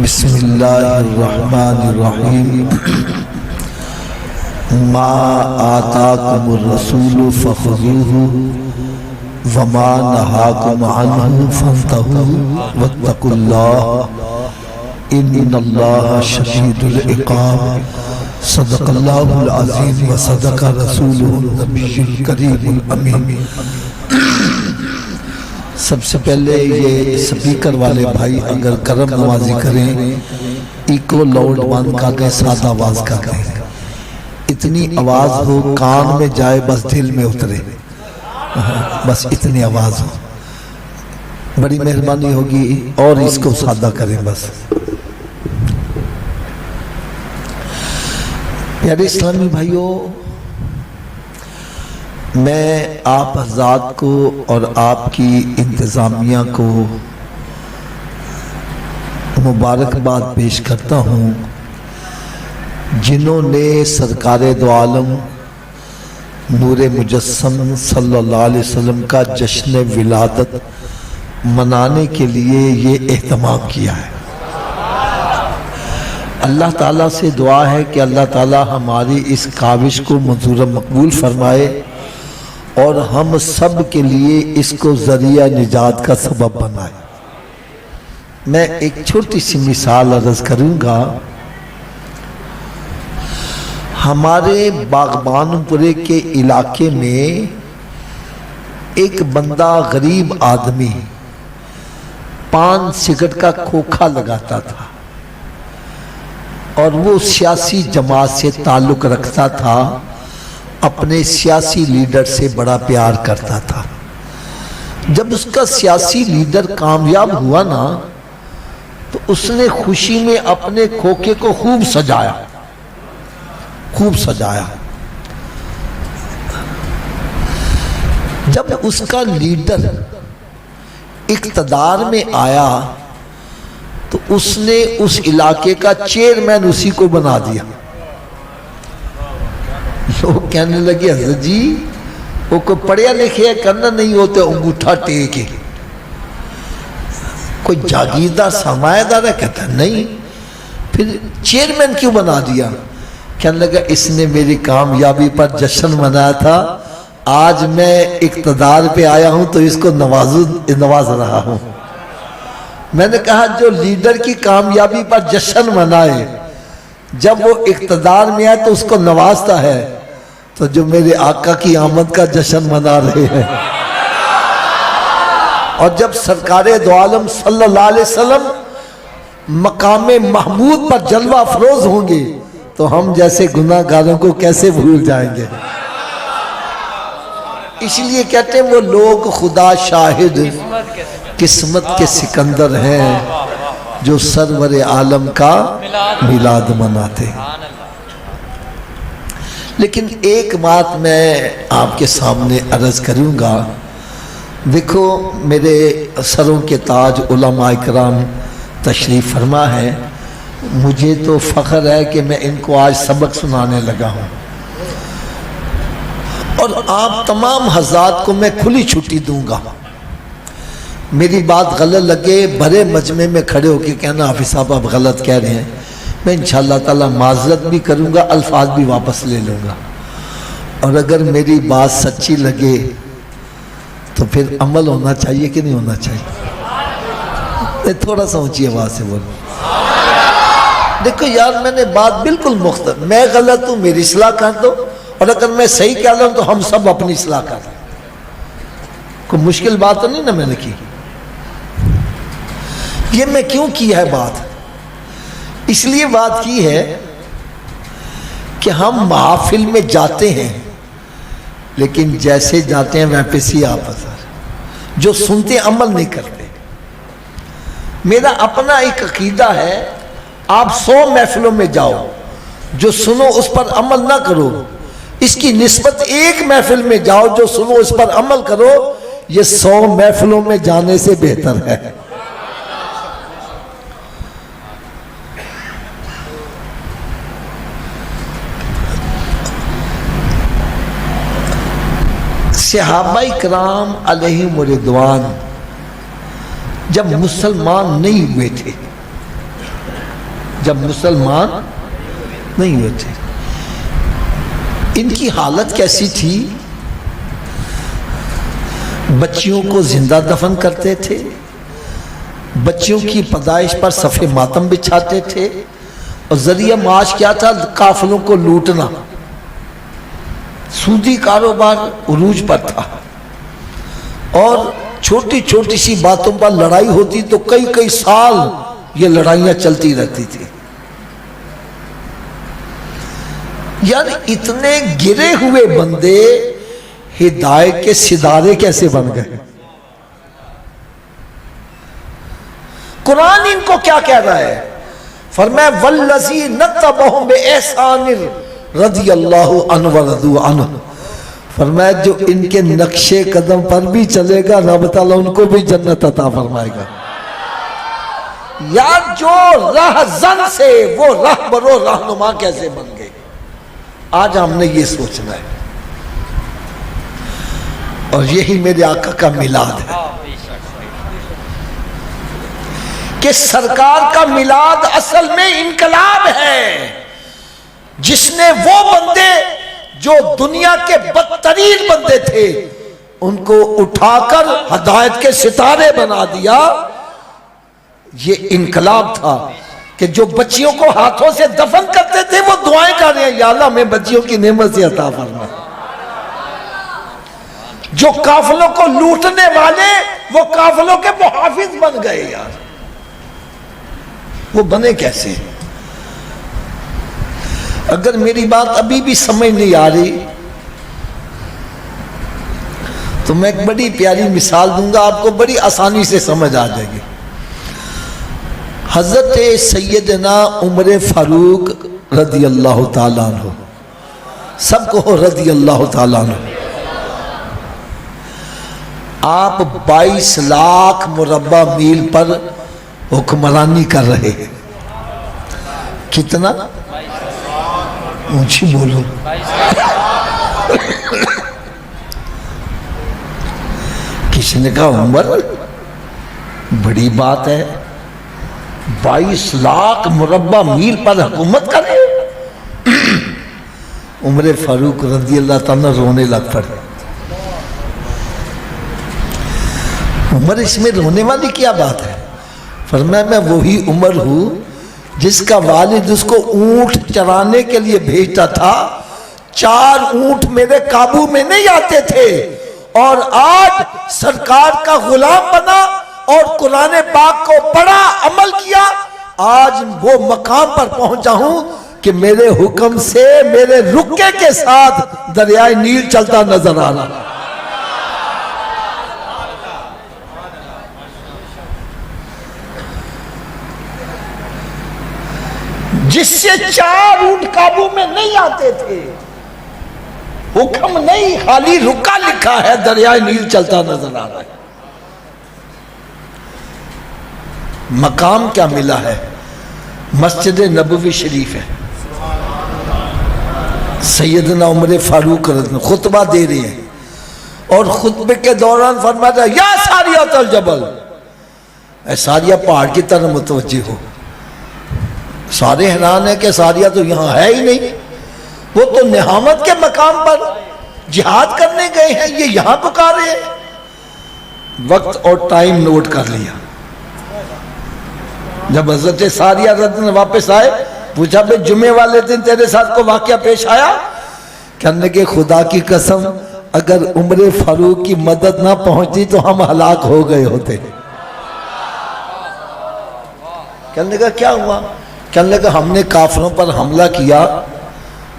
بسم اللہ الرحمن الرحیم ما آتاکم الرسول فخذوہ وما نہاکم عنہ فانتہوا واتقوا اللہ ان اللہ شدید العقاب صدق اللہ العظیم وصدق رسولہ النبی الکریم الامین۔ سب سے پہلے یہ سپیکر والے بھائی اگر کرم نوازی کریں، ایکو لاؤڈ بند کر دیں، سادہ آواز کر دیں، اتنی آواز ہو کان میں جائے بس دل میں اترے، بس اتنی آواز ہو، بڑی مہربانی ہوگی، اور اس کو سادہ کریں بس۔ پیارے اسلامی بھائیوں، میں آپ حضرات کو اور آپ کی انتظامیہ کو مبارکباد پیش کرتا ہوں، جنہوں نے سرکار دو عالم نور مجسم صلی اللہ علیہ وسلم کا جشن ولادت منانے کے لیے یہ اہتمام کیا ہے۔ اللہ تعالیٰ سے دعا ہے کہ اللہ تعالیٰ ہماری اس کاوش کو منظور مقبول فرمائے اور ہم سب کے لیے اس کو ذریعہ نجات کا سبب بنائے۔ میں ایک چھوٹی سی مثال عرض کروں گا۔ ہمارے باغبان پورے کے علاقے میں ایک بندہ غریب آدمی پان سگریٹ کا کھوکھا لگاتا تھا اور وہ سیاسی جماعت سے تعلق رکھتا تھا، اپنے سیاسی لیڈر سے بڑا پیار کرتا تھا۔ جب اس کا سیاسی لیڈر کامیاب ہوا نا تو اس نے خوشی میں اپنے کھوکے کو خوب سجایا۔ جب اس کا لیڈر اقتدار میں آیا تو اس نے اس علاقے کا چیئرمین اسی کو بنا دیا۔ لوگ کہنے لگے حضرت جی وہ کوئی پڑھیا لکھیا کرنا نہیں ہوتے، انگوٹھا ٹیکے کوئی جاگیردار سرمایہ دار ہے؟ کہتا ہے نہیں، پھر چیئرمین کیوں بنا دیا؟ کہنے لگا اس نے میری کامیابی پر جشن منایا تھا، آج میں اقتدار پہ آیا ہوں تو اس کو نواز رہا ہوں۔ میں نے کہا جو لیڈر کی کامیابی پر جشن منائے، جب وہ اقتدار میں آئے تو اس کو نوازتا ہے، تو جو میرے آقا کی آمد کا جشن منا رہے ہیں، اور جب سرکار دو عالم صلی اللہ علیہ وسلم مقام محمود پر جلوہ افروز ہوں گے تو ہم جیسے گناہ گاروں کو کیسے بھول جائیں گے؟ اس لیے کہتے ہیں وہ لوگ خدا شاہد قسمت کے سکندر ہیں جو سرور عالم کا میلاد مناتے ہیں۔ لیکن ایک بات میں آپ کے سامنے عرض کروں گا۔ دیکھو میرے سروں کے تاج علماء اکرام تشریف فرما ہے، مجھے تو فخر ہے کہ میں ان کو آج سبق سنانے لگا ہوں، اور آپ تمام حضرات کو میں کھلی چھٹی دوں گا۔ میری بات غلط لگے بھرے مجمع میں کھڑے ہو کے کہنا حافظ صاحب آپ غلط کہہ رہے ہیں، میں انشاءاللہ تعالی معذرت بھی کروں گا، الفاظ بھی واپس لے لوں گا، اور اگر میری بات سچی لگے تو پھر عمل ہونا چاہیے کہ نہیں ہونا چاہیے؟ میں تھوڑا سا اونچی آواز سے بولوں۔ دیکھو یار میں نے بات بالکل مختلف، میں غلط ہوں میری اصلاح کر دو، اور اگر میں صحیح کہہ رہا ہوں تو ہم سب اپنی اصلاح کر دیں۔ کوئی مشکل بات تو نہیں نا میں نے کی؟ یہ میں کیوں کی ہے بات؟ اس لیے بات کی ہے کہ ہم محافل میں جاتے ہیں لیکن جیسے جاتے ہیں ویسے ہی آپس جو سنتے عمل نہیں کرتے۔ میرا اپنا ایک عقیدہ ہے، آپ 100 محفلوں میں جاؤ، جو سنو اس پر عمل نہ کرو، اس کی نسبت ایک محفل میں جاؤ جو سنو اس پر عمل کرو، یہ 100 محفلوں میں جانے سے بہتر ہے۔ صحابہ کرام علیہم رضوان جب مسلمان نہیں ہوئے تھے جب مسلمان نہیں ہوئے تھے. ان کی حالت کیسی تھی؟ بچیوں کو زندہ دفن کرتے تھے، بچیوں کی پیدائش پر صف ماتم بچھاتے تھے، اور ذریعہ معاش کیا تھا؟ قافلوں کو لوٹنا. سودی کاروبار عروج پر تھا، اور چھوٹی چھوٹی سی باتوں پر لڑائی ہوتی تو کئی کئی سال یہ لڑائیاں چلتی رہتی تھی. یعنی اتنے گرے ہوئے بندے ہدایت کے ستارے کیسے بن گئے؟ قرآن ان کو کیا کہہ رہا ہے؟ فرمایا والذی نتبعہم بإحسان رضی اللہ عنہ ورضوا عنہ. فرمایا جو ان کے نقش قدم پر بھی چلے گا رب تعالیٰ ان کو بھی جنت عطا فرمائے گا. یا جو رہزن سے وہ رہبر و رہنما کیسے بن گئے؟ آج ہم نے یہ سوچنا ہے، اور یہی میرے آقا کا میلاد ہے کہ سرکار کا میلاد اصل میں انقلاب ہے، جس نے وہ بندے جو دنیا کے بدترین بندے تھے ان کو اٹھا کر ہدایت کے ستارے بنا دیا. یہ انقلاب تھا کہ جو بچیوں کو ہاتھوں سے دفن کرتے تھے وہ دعائیں کر رہے ہیں یا اللہ میں بچیوں کی نعمت سے عطا فرما. جو قافلوں کو لوٹنے والے وہ قافلوں کے محافظ بن گئے. یار وہ بنے کیسے؟ اگر میری بات ابھی بھی سمجھ نہیں آ رہی تو میں ایک بڑی پیاری مثال دوں گا، آپ کو بڑی آسانی سے سمجھ آ جائے گی. حضرت سیدنا عمر فاروق رضی اللہ تعالیٰ عنہ، سب کو رضی اللہ تعالیٰ عنہ. آپ 22 لاکھ مربع میل پر حکمرانی کر رہے ہیں. کتنا؟ اونچی بولو. کسی نے کہا عمر بڑی بات ہے، 22 لاکھ مربع میل پر حکومت کرے. عمر فاروق رضی اللہ تعالیٰ رونے لگ پڑے. عمر اس میں رونے والی کیا بات ہے؟ فرمایا میں وہی عمر ہوں جس کا والد اس کو اونٹ چرانے کے لیے بھیجتا تھا. 4 اونٹ میرے قابو میں نہیں آتے تھے، اور آج سرکار کا غلام بنا اور قرآن پاک کو پڑھا، عمل کیا. آج وہ مقام پر پہنچا ہوں کہ میرے حکم سے میرے رکے کے ساتھ دریائے نیل چلتا نظر آ رہا. جس سے 4 اونٹ قابو میں نہیں آتے تھے، حکم نہیں خالی رکا لکھا ہے، دریائے نیل چلتا نظر آ رہا ہے. مقام کیا ملا ہے؟ مسجد نبوی شریف ہے. سیدنا عمر فاروق خطبہ دے رہے ہیں، اور خطبے کے دوران فرماتا ہے یا ساریہ الجبل، اے ساریہ پہاڑ کی طرف متوجہ ہو. سارے حیران ہیں کہ ساریہ تو یہاں ہے ہی نہیں، وہ تو نہامت کے مقام پر جہاد کرنے گئے ہیں، یہ یہاں پکارے ہیں. وقت اور ٹائم نوٹ کر لیا. جب حضرت ساریہ رضی اللہ واپس آئے، پوچھا بھئی جمعے والے دن تیرے ساتھ کو واقعہ پیش آیا؟ کہنے کہ خدا کی قسم اگر عمر فاروق کی مدد نہ پہنچتی تو ہم ہلاک ہو گئے ہوتے. کہنے کا کیا ہوا؟ کہنے لگا ہم نے کافروں پر حملہ کیا،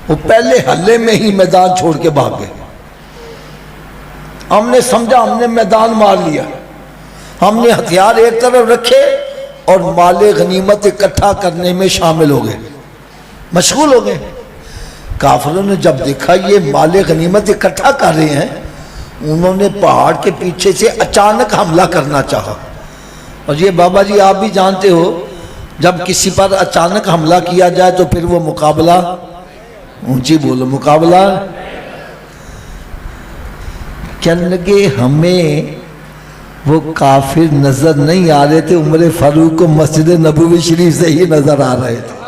وہ پہلے حملے میں ہی میدان چھوڑ کے بھاگ گئے. ہم نے سمجھا ہم نے میدان مار لیا، ہم نے ہتھیار ایک طرف رکھے اور مال غنیمت اکٹھا کرنے میں شامل ہو گئے، مشغول ہو گئے. کافروں نے جب دیکھا یہ مال غنیمت اکٹھا کر رہے ہیں، انہوں نے پہاڑ کے پیچھے سے اچانک حملہ کرنا چاہا. اور یہ بابا جی آپ بھی جانتے ہو جب کسی پر اچانک حملہ کیا جائے تو پھر وہ مقابلہ، اونچی بولو، مقابلہ. کہنے لگے ہمیں وہ کافر نظر نہیں آ رہے تھے، عمر فاروق کو مسجد نبوی شریف سے ہی نظر آ رہے تھے۔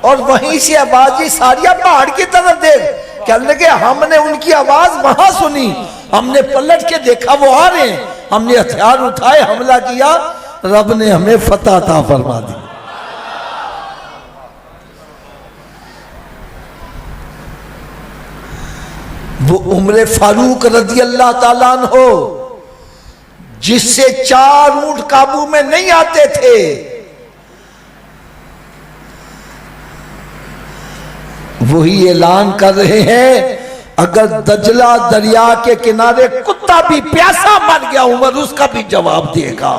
اور وہیں سے آواز ساریہ پہاڑ کی طرف دیکھ، کہنے لگے ہم نے ان کی آواز وہاں سنی، ہم نے پلٹ کے دیکھا وہ آ رہے ہیں، ہم نے ہتھیار اٹھائے، حملہ کیا، رب نے ہمیں فتح عطا فرما دی۔ وہ عمر فاروق رضی اللہ تعالیٰ عنہ جس سے 4 اونٹ قابو میں نہیں آتے تھے، وہی اعلان کر رہے ہیں اگر دجلہ دریا کے کنارے کتا بھی پیاسا مر گیا عمر اس کا بھی جواب دے گا۔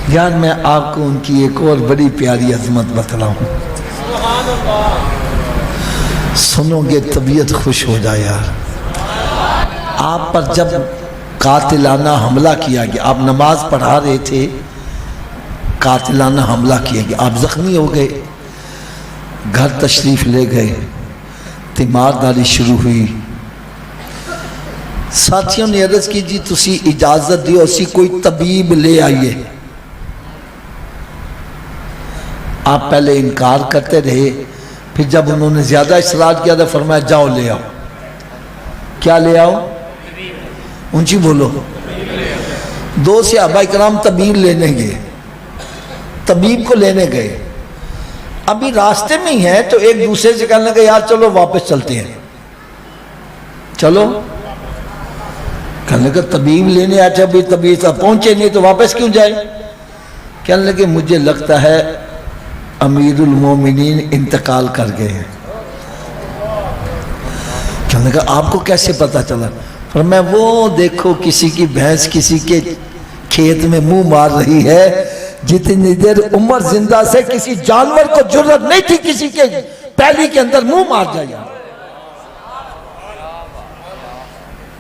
یار میں آپ کو ان کی ایک اور بڑی پیاری عظمت بتلاؤں، سنو گے طبیعت خوش ہو جائے۔ یار آپ پر جب قاتلانہ حملہ کیا گیا، آپ نماز پڑھا رہے تھے، قاتلانہ حملہ کیا گیا، آپ زخمی ہو گئے، گھر تشریف لے گئے، تیمارداری شروع ہوئی، ساتھیوں نے عرض کی جی تسی اجازت دیو اسی کوئی طبیب لے آئیے۔ آپ پہلے انکار کرتے رہے، پھر جب انہوں نے زیادہ اصرار کیا تو فرمایا جاؤ لے آؤ۔ کیا لے آؤ؟ اونچی بولو۔ 2 صحابہ کرام طبیب لینے گئے، طبیب کو لینے گئے، ابھی راستے میں ہی ہیں تو ایک دوسرے سے کہنے لگے یار چلو واپس چلتے ہیں، چلو۔ کہنے لگے طبیب لینے آتے ابھی طبیب پہنچے نہیں تو واپس کیوں جائیں؟ کہنے لگے مجھے لگتا ہے امیر المومنین انتقال کر گئے ہیں۔ کہنے لگا آپ کو کیسے پتہ چلا؟ فرمایا وہ دیکھو کسی کی بھینس کسی کے کھیت میں منہ مار رہی ہے، جتنی دیر عمر زندہ سے کسی جانور کو جرت نہیں تھی کسی کے پہلی کے اندر منہ مار جائے۔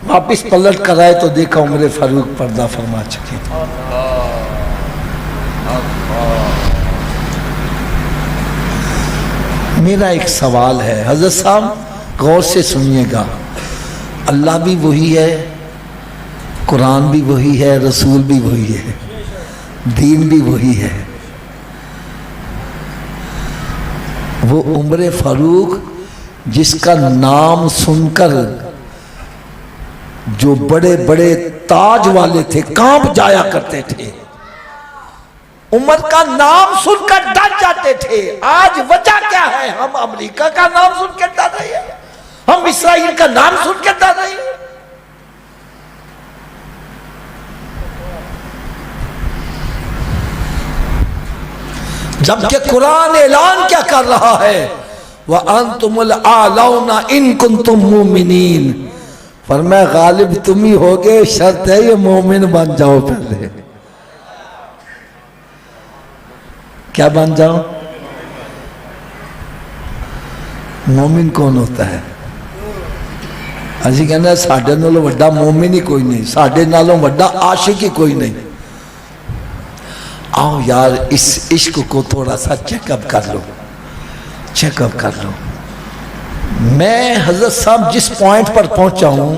واپس پلٹ کر آئے تو دیکھا عمر فاروق پردہ فرما چکے۔ میرا ایک سوال ہے، حضرت صاحب غور سے سنیے گا، اللہ بھی وہی ہے، قرآن بھی وہی ہے، رسول بھی وہی ہے، دین بھی وہی ہے۔ وہ عمر فاروق جس کا نام سن کر جو بڑے بڑے تاج والے تھے کانپ جایا کرتے تھے، عمر کا نام سن کر ڈر جاتے تھے، آج وجہ کیا ہے؟ ہم امریکہ کا نام سن کے ڈر رہے ہیں، ہم اسرائیل کا نام سن کے ڈر رہے ہیں۔ جبکہ قرآن اعلان کیا کر رہا ہے؟ وَأَنْتُمُ الْأَعْلَوْنَ إِن كُنْتُم مُؤْمِنِينَ، فرمایا غالب تم ہی ہوگے، شرط ہے یہ مومن بن جاؤ۔ پہلے کیا بن جاؤ؟ مومن کون ہوتا ہے؟ اسی کہنا ہے ساڑھے نالوں وڈا مومن ہی کوئی نہیں، ساڑھے نالوں وڈا عاشق ہی کوئی نہیں۔ آؤ یار اس عشق کو تھوڑا سا چیک اپ کر لو، چیک اپ کر لو۔ میں حضرت صاحب جس پوائنٹ پر پہنچا ہوں،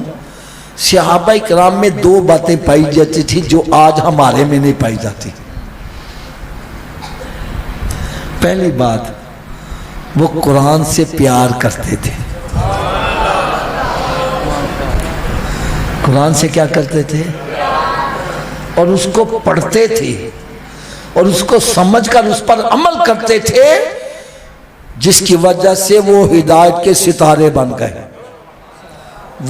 صحابہ کرام میں 2 باتیں پائی جاتی تھی جو آج ہمارے میں نہیں پائی جاتی۔ پہلی بات، وہ قرآن سے پیار کرتے تھے۔ قرآن سے کیا کرتے تھے؟ اور اس کو پڑھتے تھے اور اس کو سمجھ کر اس پر عمل کرتے تھے، جس کی وجہ سے وہ ہدایت کے ستارے بن گئے۔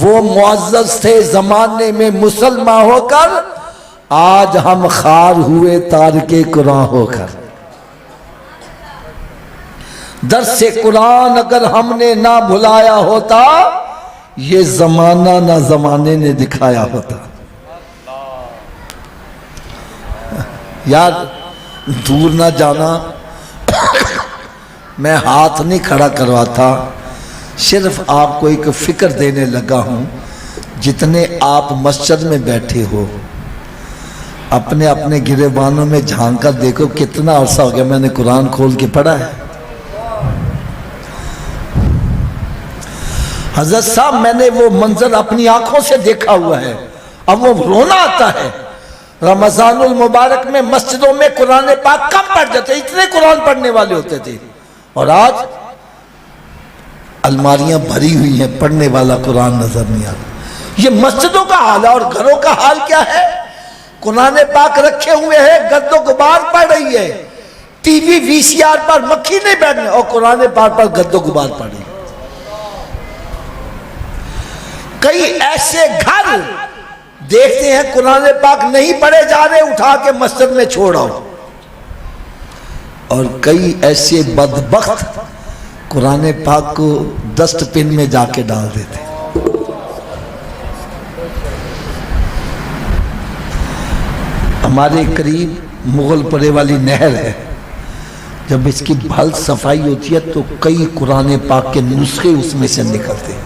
وہ معزز تھے زمانے میں مسلمان ہو کر، آج ہم خار ہوئے تارک قرآن ہو کر۔ درس قرآن اگر ہم نے نہ بھلایا ہوتا، یہ زمانہ نہ زمانے نے دکھایا ہوتا۔ یار دور نہ جانا، میں ہاتھ نہیں کھڑا کرواتا، صرف آپ کو ایک فکر دینے لگا ہوں۔ جتنے آپ مسجد میں بیٹھے ہو، اپنے اپنے گریبانوں میں جھانک کر دیکھو کتنا عرصہ ہو گیا میں نے قرآن کھول کے پڑھا ہے۔ حضرت صاحب میں نے وہ منظر اپنی آنکھوں سے دیکھا ہوا ہے، اب وہ رونا آتا ہے۔ رمضان المبارک میں مسجدوں میں قرآن پاک کم پڑھ جاتے، اتنے قرآن پڑھنے والے ہوتے تھے، اور آج الماریاں بھری ہوئی ہیں، پڑھنے والا قرآن نظر نہیں آتا۔ یہ مسجدوں کا حال ہے، اور گھروں کا حال کیا ہے؟ قرآن پاک رکھے ہوئے ہیں، گرد و غبار پڑ رہی ہے، ٹی وی وی سی آر پر مکھی نہیں بیٹھنے، اور قرآن پاک پر گرد و غبار پڑ رہی ہے۔ کئی ایسے گھر دیکھتے ہیں قرآن پاک نہیں پڑھے جا رہے، اٹھا کے مسجد میں چھوڑاؤ، اور کئی ایسے بدبخت قرآن پاک کو ڈسٹ بن میں جا کے ڈال دیتے۔ ہمارے قریب مغل پرے والی نہر ہے، جب اس کی بھل صفائی ہوتی ہے تو کئی قرآن پاک کے نسخے اس میں سے نکلتے ہیں۔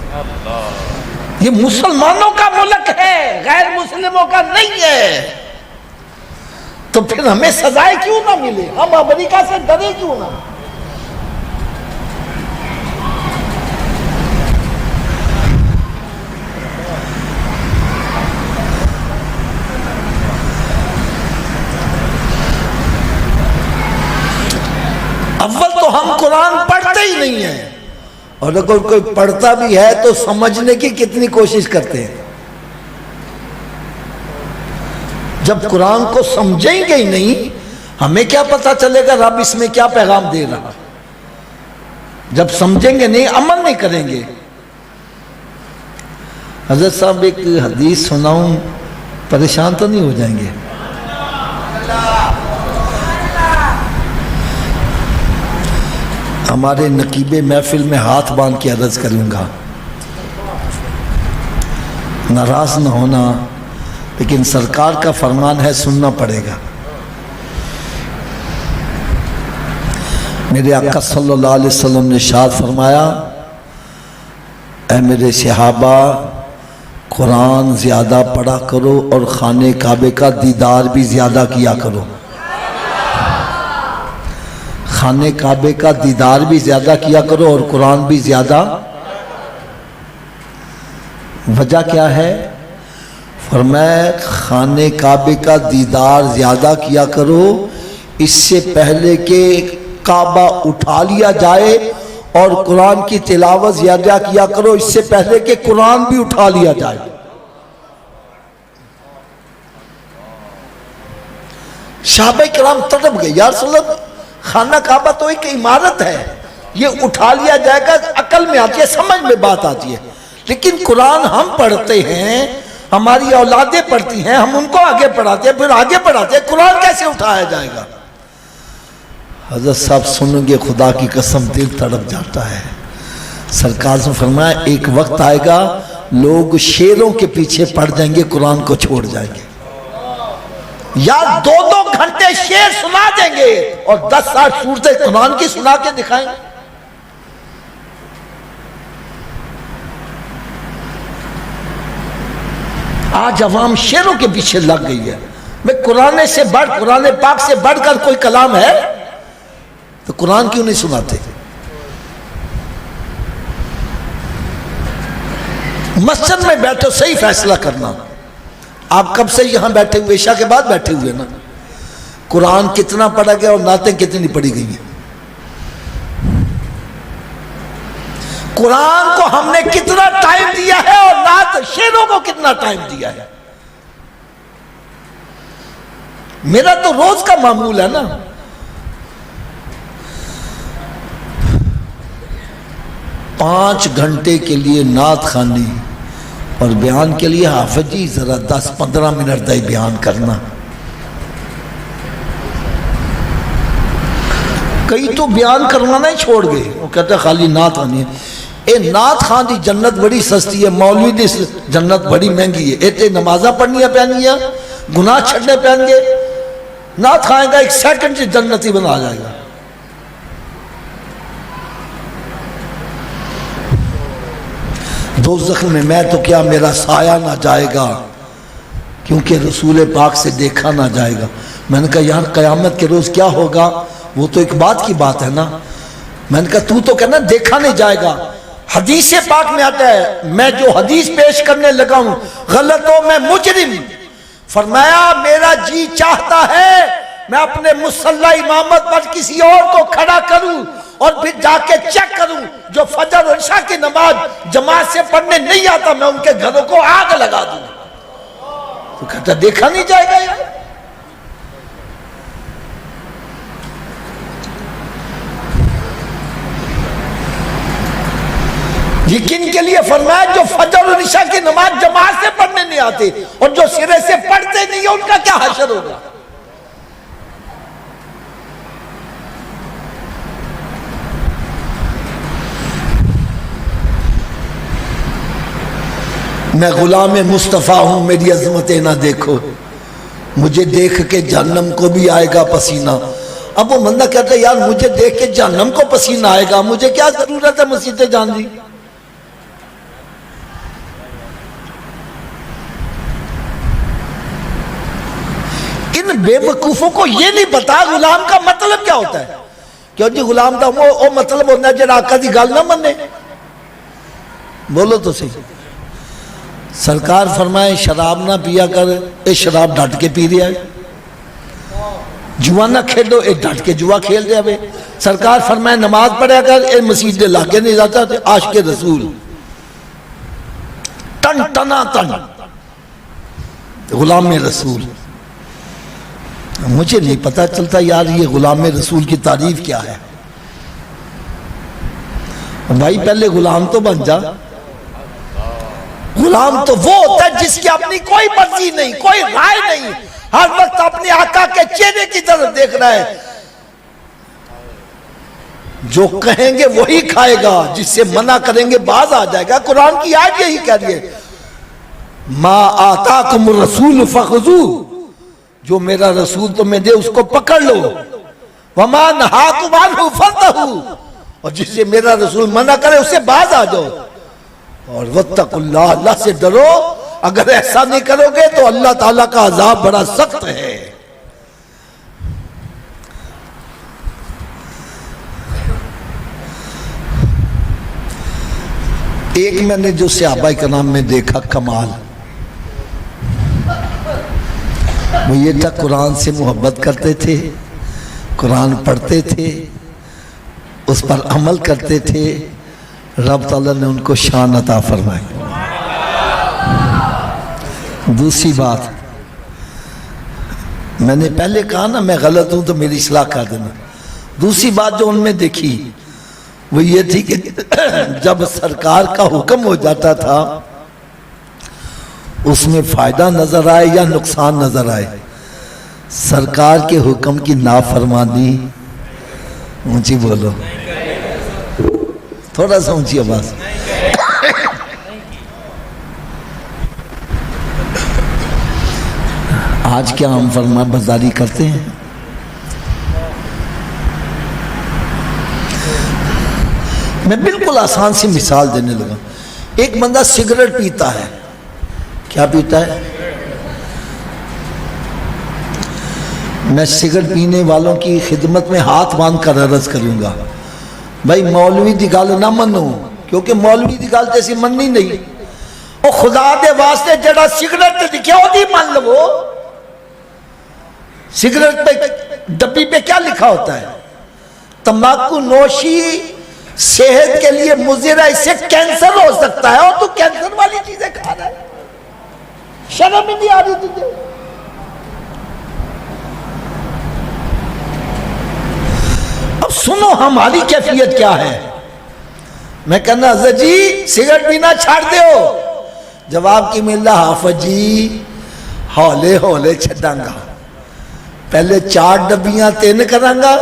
یہ مسلمانوں کا ملک ہے، غیر مسلموں کا نہیں ہے، تو پھر ہمیں سزائے کیوں نہ ملے؟ ہم امریکہ سے ڈرے کیوں نہ؟ اول تو ہم قرآن پڑھتے ہی نہیں ہیں، اور اگر کوئی پڑھتا بھی ہے تو سمجھنے کی کتنی کوشش کرتے ہیں۔ جب قرآن کو سمجھیں گے ہی نہیں، ہمیں کیا پتا چلے گا رب اس میں کیا پیغام دے رہا؟ جب سمجھیں گے نہیں، عمل نہیں کریں گے۔ حضرت صاحب ایک حدیث سناؤں، پریشان تو نہیں ہو جائیں گے؟ ہمارے نقیب محفل میں ہاتھ باندھ کے عرض کروں گا، ناراض نہ ہونا، لیکن سرکار کا فرمان ہے، سننا پڑے گا۔ میرے آقا صلی اللہ علیہ وسلم نے ارشاد فرمایا، اے میرے صحابہ، قرآن زیادہ پڑھا کرو اور خانہ کعبے کا دیدار بھی زیادہ کیا کرو۔ خانہ کعبے کا دیدار بھی زیادہ کیا کرو اور قرآن بھی زیادہ۔ وجہ کیا ہے؟ فرمایا خانہ کعبے کا دیدار زیادہ کیا کرو، اس سے پہلے کہ کعبہ اٹھا لیا جائے، اور قرآن کی تلاوت زیادہ کیا کرو، اس سے پہلے کہ قرآن بھی اٹھا لیا جائے۔ صحابہ کرام تڑپ گئے، یا رسول اللہ، خانہ کعبہ تو ایک عمارت ہے، یہ اٹھا لیا جائے گا، عقل میں آتی ہے، سمجھ میں بات آتی ہے، لیکن قرآن ہم پڑھتے ہیں، ہماری اولادیں پڑھتی ہیں، ہم ان کو آگے پڑھاتے ہیں، پھر آگے پڑھاتے ہیں، قرآن کیسے اٹھایا جائے گا؟ حضرت صاحب سنیں گے، خدا کی قسم دل تڑپ جاتا ہے۔ سرکار نے فرمایا ایک وقت آئے گا لوگ شیروں کے پیچھے پڑ جائیں گے، قرآن کو چھوڑ جائیں گے، یا 2-2 گھنٹے شعر سنا دیں گے اور 10 سورتیں قرآن کی سنا کے دکھائیں گے۔ آج عوام شعروں کے پیچھے لگ گئی ہے۔ میں قرآن سے بڑھ، قرآن پاک سے بڑھ کر کوئی کلام ہے تو قرآن کیوں نہیں سناتے؟ مسجد میں بیٹھو، صحیح فیصلہ کرنا۔ آپ کب سے یہاں بیٹھے ہوئے؟ عشاء کے بعد بیٹھے ہوئے نا؟ قرآن کتنا پڑھا گیا اور نعتیں کتنی پڑھی گئی ہیں؟ قرآن کو ہم نے کتنا ٹائم دیا ہے اور نعت شعروں کو کتنا ٹائم دیا ہے؟ میرا تو روز کا معمول ہے نا۔ پانچ گھنٹے کے لیے نعت خوانی اور بیان کے لیے حافظ جی ذرا 10-15 منٹ دائی بیان کرنا۔ کئی تو بیان کروانا ہی چھوڑ گئے، وہ کہتے ہیں خالی نعت آنی ہے۔ اے نعت خان دی جنت بڑی سستی ہے، مولوی دی جنت بڑی مہنگی ہے۔ اے نمازہ پڑھنیاں پہنیاں، گناہ چھڑنے پہن گے، نعت کھائیں گا 1 سیکنڈ سے جنتی بنا جائے گا۔ دوزخ میں تو کیا میرا سایہ نہ جائے گا، کیونکہ رسول پاک سے دیکھا نہ جائے گا۔ میں نے کہا یار قیامت کے روز کیا ہوگا؟ وہ تو ایک بات کی بات ہے نا۔ میں نے کہا تو کہنا دیکھا نہیں جائے گا، حدیث پاک میں آتا ہے میں جو حدیث پیش کرنے لگا ہوں غلط ہو میں مجرم. فرمایا میرا جی چاہتا ہے میں اپنے مصلی امامت پر کسی اور کو کھڑا کروں اور پھر جا کے چیک کروں جو فجر اور عشاء کی نماز جماعت سے پڑھنے نہیں آتا میں ان کے گھروں کو آگ لگا دوں. تو کہتا دیکھا نہیں جائے گا یار. یہ کن کے لیے فرمایا جو فجر اور عشاء کی نماز جماعت سے پڑھنے نہیں آتے اور جو سرے سے پڑھتے نہیں ہیں ان کا کیا حشر ہوگا. میں غلام مصطفیٰ ہوں میری عظمتیں نہ دیکھو مجھے دیکھ کے جہنم کو بھی آئے گا پسینہ. اب وہ بندہ کہتا ہے یار مجھے دیکھ کے جہنم کو پسینہ آئے گا مجھے کیا ضرورت ہے مسیحیں جان دی. ان بے وقوفوں کو یہ نہیں پتا غلام کا مطلب کیا ہوتا ہے. کیوں جی غلام دا وہ مطلب ہوتا ہے جڑا آقا دی گل نہ منے. بولو تو صحیح. سرکار فرمائے شراب نہ پیا کر اے شراب ڈٹ کے پی رہا ہے. جوا نہ کھیلو اے ڈٹ کے جوا کھیل رہا ہے. سرکار فرمائے نماز پڑھا کر اے مسجد دے لاگے نہیں جاتا عاشق رسول ٹن ٹنا ٹن غلام رسول. مجھے نہیں پتا چلتا یار یہ غلام رسول کی تعریف کیا ہے. بھائی پہلے غلام تو بن جا. غلام تو وہ ہوتا ہے جس کی اپنی کوئی مرضی نہیں کوئی رائے نہیں ہر وقت اپنے آقا کے چہرے کی طرف دیکھ رہا ہے. جو کہیں گے وہی کھائے گا جس سے منع کریں گے باز آ جائے گا. قرآن کی آیت یہی کہہ رہی ہے ما آتاکم الرسول فخذوہ جو میرا رسول تمہیں دے اس کو پکڑ لو وما نہاکم عنہ فانتہوا اور جس سے میرا رسول منع کرے اس سے باز آ جاؤ. اور واتقوا اللہ اللہ سے ڈرو. اگر ایسا نہیں کرو گے تو اللہ تعالیٰ کا عذاب بڑا سخت ہے. ایک میں نے جو صحابہ کرام میں دیکھا کمال وہ یہ تھا قرآن سے محبت کرتے تھے قرآن پڑھتے تھے اس پر عمل کرتے تھے. رب تعالیٰ نے ان کو شان عطا فرمائی. دوسری بات میں نے پہلے کہا نا میں غلط ہوں تو میری اصلاح کر دینا. دوسری بات جو ان میں دیکھی وہ یہ تھی کہ جب سرکار کا حکم ہو جاتا تھا اس میں فائدہ نظر آئے یا نقصان نظر آئے سرکار کے حکم کی نافرمانی اونچی بولو تھوڑا سا اونچی آواز. آج کیا ہم فرما برداری کرتے ہیں. میں بالکل آسان سی مثال دینے لگا. ایک بندہ سگریٹ پیتا ہے. کیا پیتا ہے؟ میں سگریٹ پینے والوں کی خدمت میں ہاتھ باندھ کر عرض کروں گا بھائی مولوی دی گل نہ منو کیونکہ مولوی دی گل جیسی مننی نہیں. او خدا دے واسطے جڑا سگریٹ تے لکھیا او دی من لو. سگریٹ پہ ڈبی پہ کیا لکھا ہوتا ہے؟ تمباکو نوشی صحت کے لیے مضر ہے اس سے کینسر ہو سکتا ہے اور تو کینسر والی چیزیں کھا رہا ہے. شرم ہی نہیں آ رہی تجھے. اب سنو ہماری کیفیت کیا ہے. میں کہنا حضرت جی سگریٹ پینا چھاڑ دیو. جواب کی ملتا حافظ جی ہولے ہولے چھڑاں گا. پہلے 4 ڈبیاں 3 کروں گا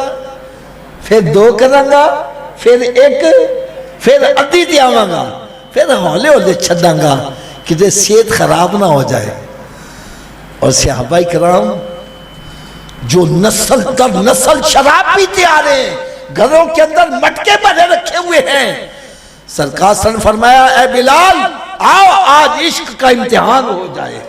پھر 2 کروں گا پھر 1 پھر ادھی تے آواں گا پھر ہولے ہولے چھڑاں گا کہ صحت خراب نہ ہو جائے. اور صحابہ کرام جو نسل در نسل شراب پیتے آ رہے ہیں گھروں کے اندر مٹکے بھرے رکھے ہوئے ہیں. سرکار صلی اللہ علیہ وسلم نے فرمایا اے بلال آؤ آج عشق کا امتحان ہو جائے.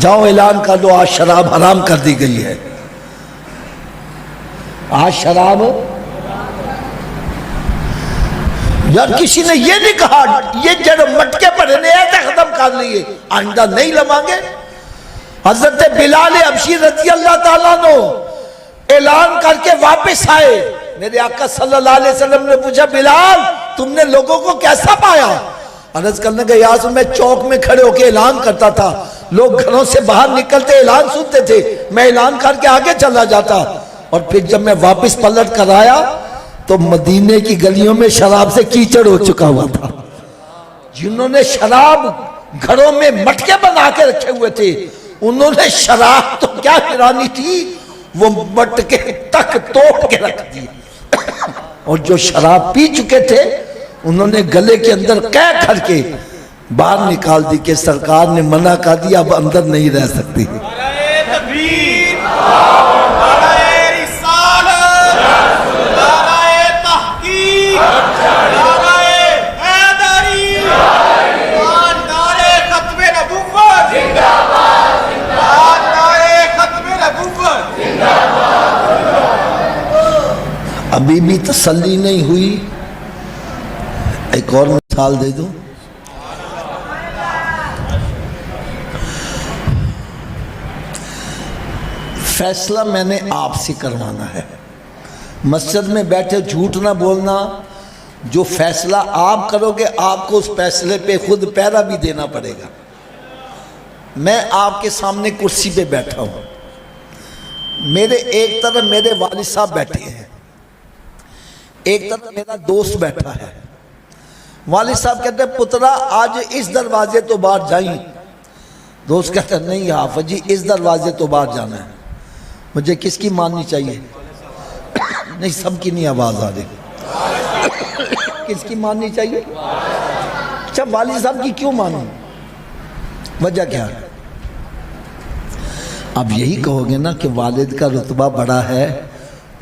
جاؤ اعلان کر دو آج شراب حرام کر دی گئی ہے. آج شراب یار کسی نے یہ نہیں کہا یہ جڑ مٹکے پڑے نے ایسے ختم کر لیے آئندہ نہیں لمانگے. حضرت بلال حبشی رضی اللہ تعالیٰ عنہ اعلان کر کے واپس آئے. میرے آقا صلی اللہ علیہ وسلم نے پوچھا بلال تم نے لوگوں کو کیسا پایا؟ عرض کرنے کا یا رسول میں چوک میں کھڑے ہو کے اعلان کرتا تھا, لوگ گھروں سے باہر نکلتے اعلان سنتے تھے, میں اعلان کر کے آگے چلا جاتا, اور پھر جب میں واپس پلٹ کر آیا تو مدینے کی گلیوں میں شراب سے کیچڑ ہو چکا ہوا تھا. جنہوں نے شراب گھروں میں مٹکے بنا کے رکھے ہوئے تھے انہوں نے شراب تو کیا گرانی تھی, وہ مٹکے تک توڑ کے رکھ دی, اور جو شراب پی چکے تھے انہوں نے گلے کے اندر قید کر کے باہر نکال دی کہ سرکار نے منع کر دیا اب اندر نہیں رہ سکتی. ابھی بھی تسلی نہیں ہوئی, ایک اور مثال دے دوں. فیصلہ میں نے آپ سے کروانا ہے, مسجد میں بیٹھے جھوٹ نہ بولنا, جو فیصلہ آپ کرو گے آپ کو اس فیصلے پہ خود پہرا بھی دینا پڑے گا. میں آپ کے سامنے کرسی پہ بیٹھا ہوں, میرے ایک طرف میرے والد صاحب بیٹھے ہیں, ایک طرف میرا دوست بیٹھا ہے. والد صاحب کہتے ہیں پترا آج اس دروازے تو باہر جائیں, دوست کہتا ہے نہیں حافظ جی اس دروازے تو باہر جانا ہے. مجھے کس کی ماننی چاہیے؟ نہیں سب کی نہیں آواز آ رہی. کس کی ماننی چاہیے؟ اچھا والد صاحب کی کیوں مانوں, وجہ کیا ہے؟ اب یہی کہو گے نا کہ والد کا رتبہ بڑا ہے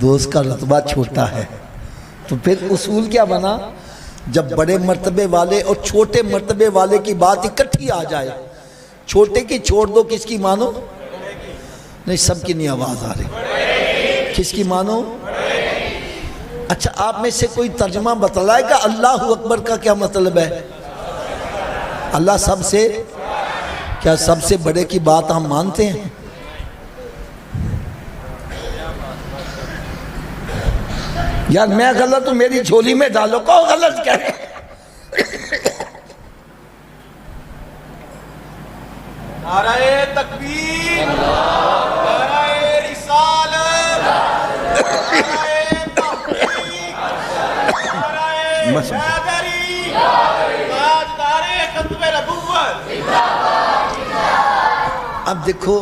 دوست کا رتبہ چھوٹا ہے, تو پھر اصول کیا بنا؟ جب بڑے مرتبے والے اور چھوٹے مرتبے والے کی بات اکٹھی آ جائے, چھوٹے کی چھوڑ دو کس کی مانو؟ نہیں سب کی نہیں آواز آ رہی. کس کی مانو؟ اچھا آپ میں سے کوئی ترجمہ بتلائے گا اللہ اکبر کا کیا مطلب ہے؟ اللہ سب سے, کیا سب سے بڑے کی بات ہم مانتے ہیں؟ یار میں غلط ہوں میری جھولی میں ڈالو, کو غلط کیا ہے؟ نعرہ تکبیر, نعرہ رسالت, نعرہ تحقیق, نعرہ حیدری, تاجدار ختم نبوت. اب دیکھو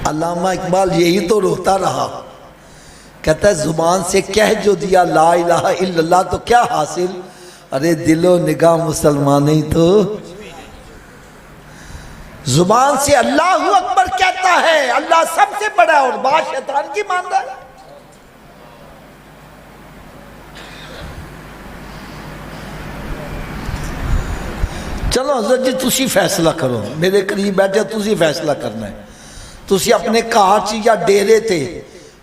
علامہ اقبال یہی تو روتا رہا, کہتا ہے زبان سے کہہ جو دیا لا الہ الا اللہ تو کیا حاصل, ارے دل و نگاہ مسلمان ہی تو. زبان سے اللہ اکبر کہتا ہے اللہ سب سے بڑا ہے, اور بات شیطان کی مان رہا ہے. چلو حضرت جی تسی فیصلہ کرو, میرے قریب بیٹھے تسی فیصلہ کرنا ہے. تسی اپنے کار یا ڈیرے تے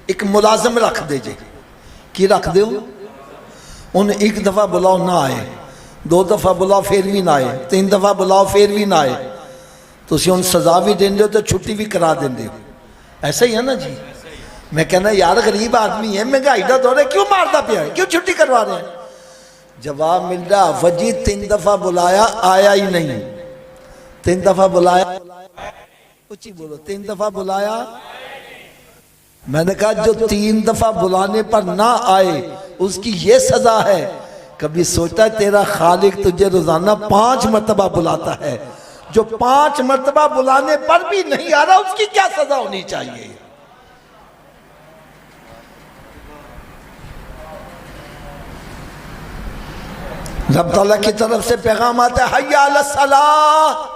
ایک ملازم رکھ دے جے, کی رکھ دے ہو؟ انہیں ایک دفعہ بلاؤ نہ آئے, دو دفعہ بلاؤ پھر بھی نہ آئے, تین دفعہ بلاؤ پھر بھی نہ آئے, تو اسی ان سزا بھی دیں دے ہو تو چھٹی بھی کرا دیں دے ہو. ایسا ہی ہے نا جی؟ میں کہنا یار غریب آدمی ہے, مہنگائی دا دور ہے, کیوں مارتا پیا ہے, کیوں چھٹی کروا رہے ہیں؟ جواب مل رہا وجی تین دفعہ بلایا آیا ہی نہیں, تین دفعہ بلایا, اچھی بولو, تین دفعہ بلایا. میں نے کہا جو تین دفعہ بلانے پر نہ آئے اس کی یہ سزا ہے, کبھی سوچتا ہے تیرا خالق تجھے روزانہ 5 مرتبہ بلاتا ہے, جو 5 مرتبہ بلانے پر بھی نہیں آ رہا اس کی کیا سزا ہونی چاہیے؟ رب تعالیٰ کی طرف سے پیغام آتا ہے حی علی الصلاۃ,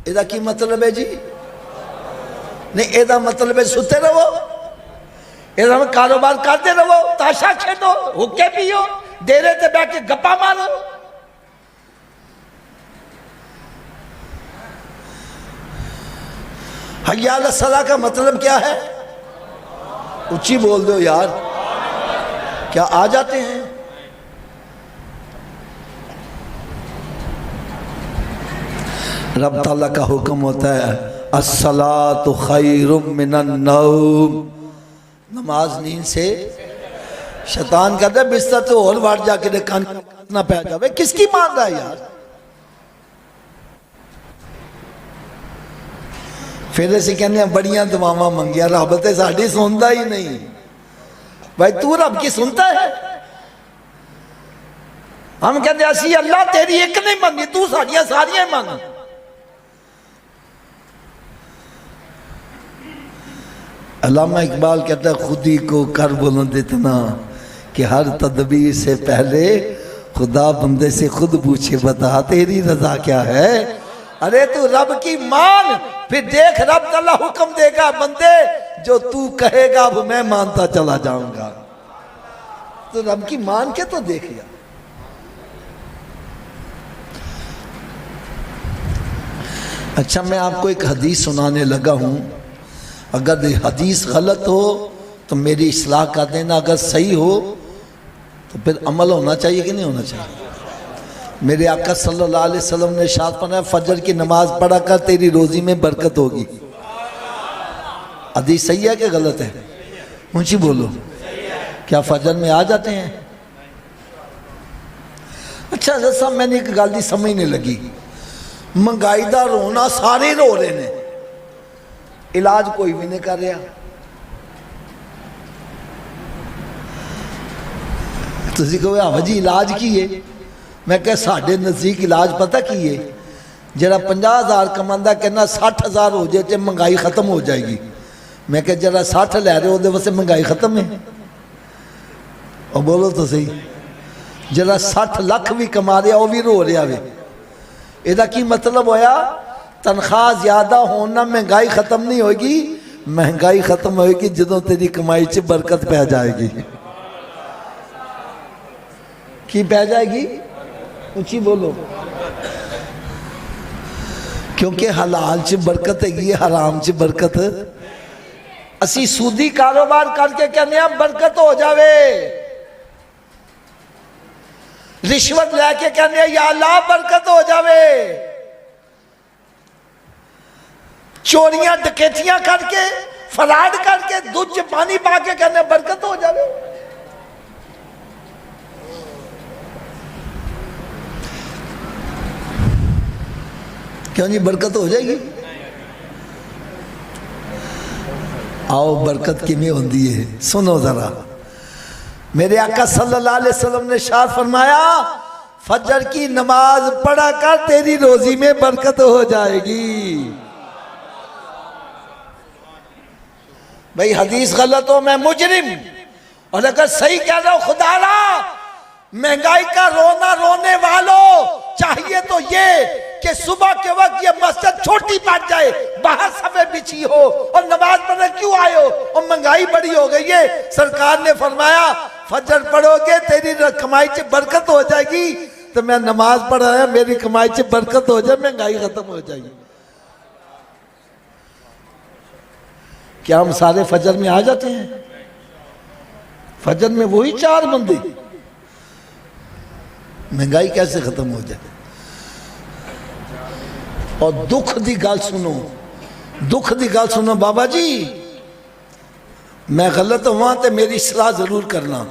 ایدہ کی مطلب ہے جی؟ نہیں ایدہ مطلب ہے ستے رہو, ایدہ میں کاروبار کرتے رہو, تاشا کھیلو, حکے پیو, ڈیرے تے بیٹھ کے گپا مارو. حی علی الصلاۃ کا مطلب کیا ہے؟ اچھی بول دو یار. کیا آ جاتے ہیں؟ رب تعالیٰ کا حکم ہوتا ہے الصلاۃ خیر من النوم، نماز نیند سے شیطان کہتا ہے بستر تو اور بار جا کے کان نہ پہ جاوے، کس کی مان رہا ہے یار؟ پھر اسی کہنے ہیں بڑیاں دعاواں منگیا، رب تے ساڈی سنتا ہی نہیں۔ بھائی تو رب کی سنتا ہے؟ ہم کہتے ہیں اسی اللہ تیری ایک نہیں منگی، تو ساڈیاں ساریاں منگ۔ علامہ اقبال کہتا ہے خودی کو کر بلند اتنا کہ ہر تدبیر سے پہلے خدا بندے سے خود پوچھے بتا تیری رضا کیا ہے۔ ارے تو رب کی مان، پھر دیکھ رب تعالیٰ حکم دے گا بندے جو تو کہے گا اب میں مانتا چلا جاؤں گا۔ تو رب کی مان کے تو دیکھ لیا۔ اچھا میں آپ کو ایک حدیث سنانے لگا ہوں، اگر حدیث غلط ہو تو میری اصلاح کر دینا، اگر صحیح ہو تو پھر عمل ہونا چاہیے کہ نہیں ہونا چاہیے؟ میرے آقا صلی اللہ علیہ وسلم نے ارشاد فرمایا فجر کی نماز پڑھا کر تیری روزی میں برکت ہوگی۔ حدیث صحیح ہے کہ غلط ہے؟ اونچی بولو، کیا فجر میں آ جاتے ہیں؟ اچھا حضرت صاحب میں نے ایک گل دی سمجھنے لگی، مہنگائی دا رونا سارے رو رہے ہیں، علاج کوئی بھی نہیں کر رہا۔ تسی کہو آ جی علاج کی ہے؟ میں کہ ساڑھے نزدیک علاج پتہ کی ہے، جرا 50,000 کماندہ کہنا 60,000 ہو جائے مہنگائی ختم ہو جائے گی۔ میں کہ جرا 60 لے رہے ہو دے واسے مہنگائی ختم ہے؟ اور بولو تو صحیح، جرا 60 لاکھ بھی کما رہا وہ بھی رو رہا ہے، یہ کی مطلب ہویا تنخواہ زیادہ ہونا مہنگائی ختم نہیں ہوگی، مہنگائی ختم ہوئے گی جدوں تیری کمائی چ برکت پہ جائے گی۔ کی پہ جائے گی؟ اونچی بولو، کیونکہ حلال چ برکت ہے گی، حرام چ برکت۔ اسی سودی کاروبار کر کے کہنے ہیں برکت ہو جاوے، رشوت لے کے کہنے ہیں یا اللہ برکت ہو جاوے، چوریاں ڈکیتیاں کر کے فراڈ کر کے دودھ چ پانی پا کے کہنے ہیں برکت ہو جاوے۔ کیوں جی برکت ہو جائے گی؟ آؤ برکت کیویں ہوندی ہے سنو ذرا۔ میرے آقا صلی اللہ علیہ وسلم نے ارشاد فرمایا فجر کی نماز پڑھا کر تیری روزی میں برکت ہو جائے گی۔ بھئی حدیث غلط ہو میں مجرم، اور اگر صحیح کہہ رہا ہوں خدا را مہنگائی کا رونا رونے والوں چاہیے تو یہ کہ صبح کے وقت یہ مسجد چھوٹی پڑ جائے، باہر صفے بچھی ہو اور نماز پڑھنے کیوں آئے ہو، اور مہنگائی بڑی ہو گئی ہے، سرکار نے فرمایا فجر پڑھو گے تیری کمائی سے برکت ہو جائے گی، تو میں نماز پڑھ رہا ہوں میری کمائی سے برکت ہو جائے، مہنگائی ختم ہو جائے گی۔ کیا ہم سارے فجر میں آ جاتے ہیں؟ فجر میں وہی 4 بندے، مہنگائی کیسے ختم ہو جائے؟ اور دکھ دی گل سنو، دکھ دی گل سنو بابا جی، میں غلط ہوا تو میری اصلاح ضرور کرنا۔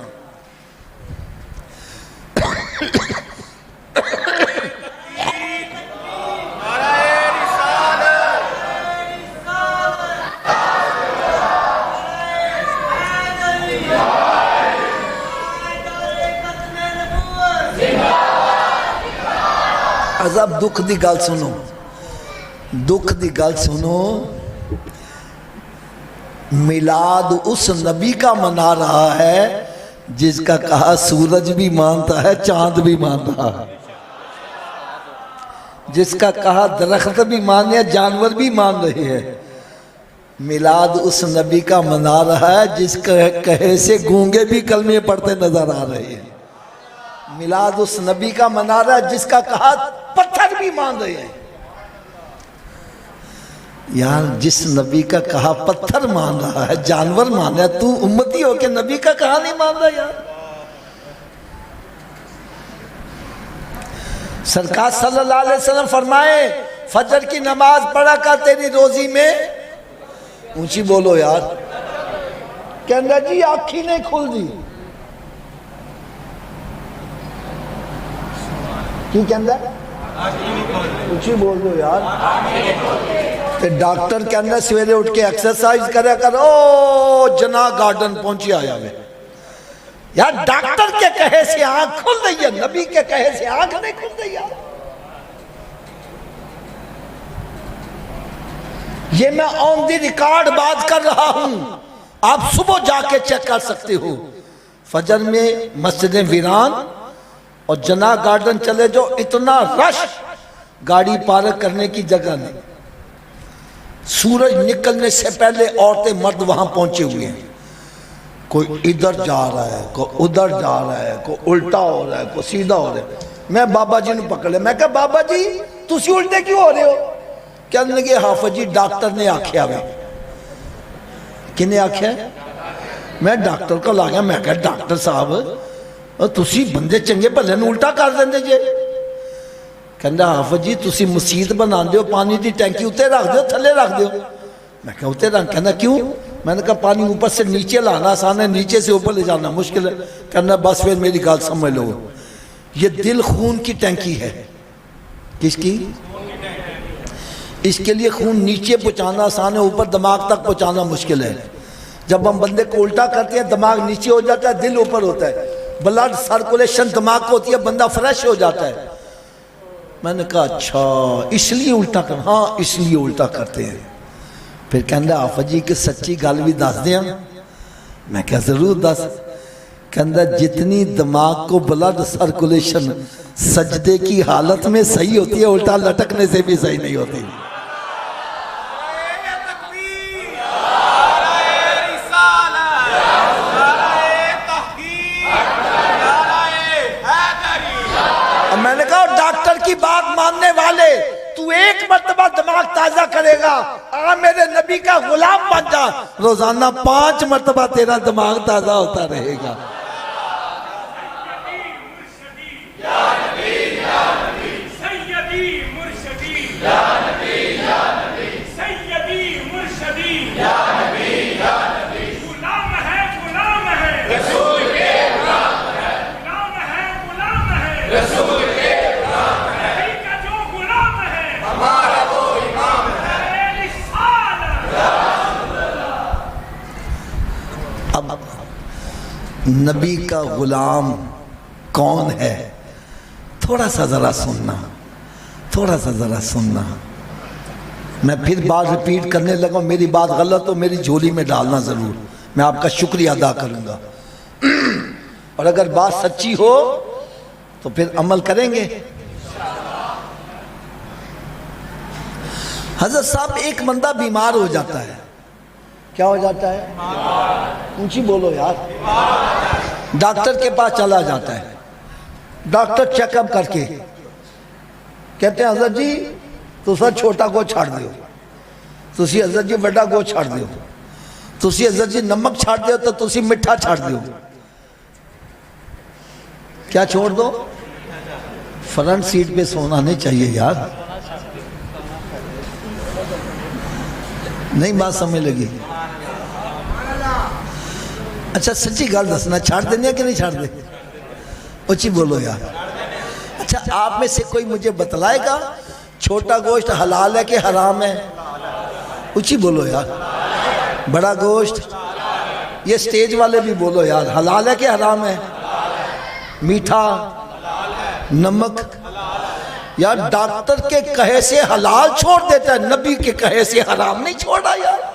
عذاب دکھ دی گل سنو، دکھ دی گل سنو، میلاد اس نبی کا منا رہا ہے جس کا کہا سورج بھی مانتا ہے چاند بھی مان رہا ہے، جس کا کہا درخت بھی مان رہے جانور بھی مان رہے ہیں۔ میلاد اس نبی کا منا رہا ہے جس کا کہے سے گونگے بھی کلمے پڑھتے نظر آ رہے ہیں۔ میلاد اس نبی کا منا رہا ہے جس کا کہا پتھر بھی مان رہے ہیں۔ یار جس نبی کا کہا پتھر مان رہا ہے جانور مان رہا ہے، تو امتی ہو کہ نبی کا کہا نہیں مان رہا یار؟ سرکار صلی اللہ علیہ وسلم فرمائے فجر کی نماز پڑھا کر تیری روزی میں اونچی بولو یار کہنا جی آنکھی نہیں کھل دی کی کہنا اونچی بول دو یار تے ڈاکٹر کہنا سویرے اٹھ کے ایکسرسائز کرے کر او جناح گارڈن پہنچی آیا میں یار ڈاکٹر کے کہے سے آنکھ کھل رہی ہے نبی کے کہے سے آنکھ نہیں کھل رہی ہے یہ میں آن دی ریکارڈ بات کر رہا ہوں آپ صبح جا کے چیک کر سکتے ہو فجر میں مسجد ویران اور جناح گارڈن چلے جو اتنا رش گاڑی پارک کرنے کی جگہ نہیں سورج نکلنے سے پہلے عورتیں مرد وہاں پہنچے ہوئے ہیں کوئی ادھر جا رہا ہے کوئی ادھر جا رہا ہے کوئی الٹا ہو رہا ہے کوئی سیدھا ہو رہا ہے میں بابا جی نے پکڑے میں کہا بابا جی تسی الٹے کیوں ہو رہے ہو کہنے لگے حافظ جی ڈاکٹر نے آکھیا ہے کنے آکھیا ہے میں ڈاکٹر کو لاغیا میں کہا ڈاکٹر صاحب تسی بندے چنگے بھلے نے الٹا کر دیندے جے کہنے حافظ جی تسی مسجد بنا دیو پانی دی ٹینکی اتے رکھ دیو تھلے رکھ دیو میں کہا اتے رکھ کہنا کیوں میں نے کہا پانی اوپر سے نیچے لانا آسان ہے نیچے سے اوپر لے جانا مشکل ہے کہنا بس پھر میری گال سمجھ لو یہ دل خون کی ٹینکی ہے کس کی اس کے لیے خون نیچے پہنچانا آسان ہے اوپر دماغ تک پہنچانا مشکل ہے جب ہم بندے کو الٹا کرتے ہیں دماغ نیچے ہو جاتا ہے دل اوپر ہوتا ہے بلڈ سرکولیشن دماغ کو ہوتی ہے بندہ فریش ہو جاتا ہے میں نے کہا اچھا اس لیے الٹا کر ہاں اس لیے الٹا کرتے ہیں پھر کہنے حافظ جی کہ سچی گل بھی دس دیا میں کہا ضرور دس کہنے جتنی دماغ کو بلڈ سرکولیشن سجدے کی حالت میں صحیح ہوتی ہے الٹا لٹکنے سے بھی صحیح نہیں ہوتی میں نے کہا ڈاکٹر کی بات ماننے والے تو ایک مرتبہ دماغ تازہ کرے گا میرے نبی کا غلام بن جا روزانہ 5 مرتبہ تیرا دماغ تازہ ہوتا رہے گا نبی کا غلام کون ہے تھوڑا سا ذرا سننا میں پھر بات ریپیٹ کرنے لگا میری بات غلط ہو میری جھولی میں ڈالنا ضرور میں آپ کا شکریہ ادا کروں گا اور اگر بات سچی ہو تو پھر عمل کریں گے حضرت صاحب ایک بندہ بیمار ہو جاتا ہے کیا ہو جاتا ہے اونچی بولو یار ڈاکٹر کے پاس چلا جاتا ہے ڈاکٹر چیک اپ کر کے کہتے ہیں حضرت جی تسا چھوٹا گو چھاڑ دیو تسی حضرت جی بڑا گو چھاڑ دیو تسی حضرت جی نمک چھاڑ دیو تو تسی مٹھا چھاڑ دیو کیا چھوڑ دو فرنٹ سیٹ پہ سونا نہیں چاہیے یار نہیں بات سمجھ لگی اچھا سچی گل دسنا چھاڑ دینے کہ نہیں چھاڑ دے اچھی بولو یار اچھا آپ میں سے کوئی مجھے بتلائے گا چھوٹا گوشت حلال ہے کہ حرام ہے اچھی بولو یار بڑا گوشت یہ سٹیج والے بھی بولو یار حلال ہے کہ حرام ہے میٹھا نمک یار ڈاکٹر کے کہے سے حلال چھوڑ دیتا ہے نبی کے کہے سے حرام نہیں چھوڑا یار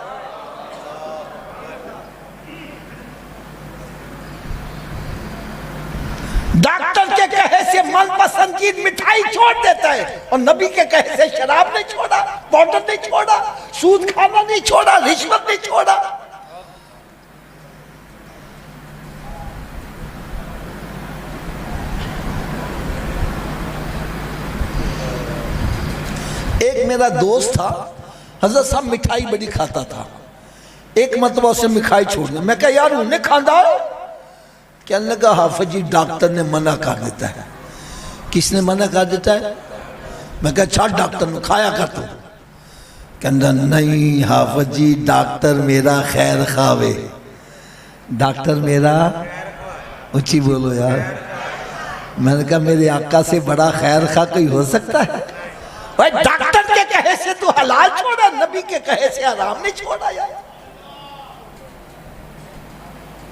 ڈاکٹر کے کہے سے من پسند کی مٹھائی چھوڑ دیتا ہے اور نبی کے کہے سے شراب نہیں چھوڑا پاؤڈر نہیں چھوڑا سود کھانا نہیں چھوڑا رشوت نہیں چھوڑا ایک میرا دوست تھا حضرت صاحب مٹھائی بڑی کھاتا تھا ایک مرتبہ اسے مٹھائی چھوڑ دیا میں کہا یار انہیں کھاندہ کہنے لگا حافظ جی ڈاکٹر نے منع کر دیتا ہے کس نے منع کر دیتا ہے؟ میں کہا چھاڑ ڈاکٹر نے کھایا کر تو کہنا نہیں حافظ جی ڈاکٹر میرا خیر خواہ، ڈاکٹر میرا اچھی بولو یار۔ میں نے کہا میرے آقا سے بڑا خیر خواہ کوئی ہو سکتا ہے؟ بھائی ڈاکٹر کے کہے سے تو حلال چھوڑا، نبی کے کہے سے حرام نہیں چھوڑا یار۔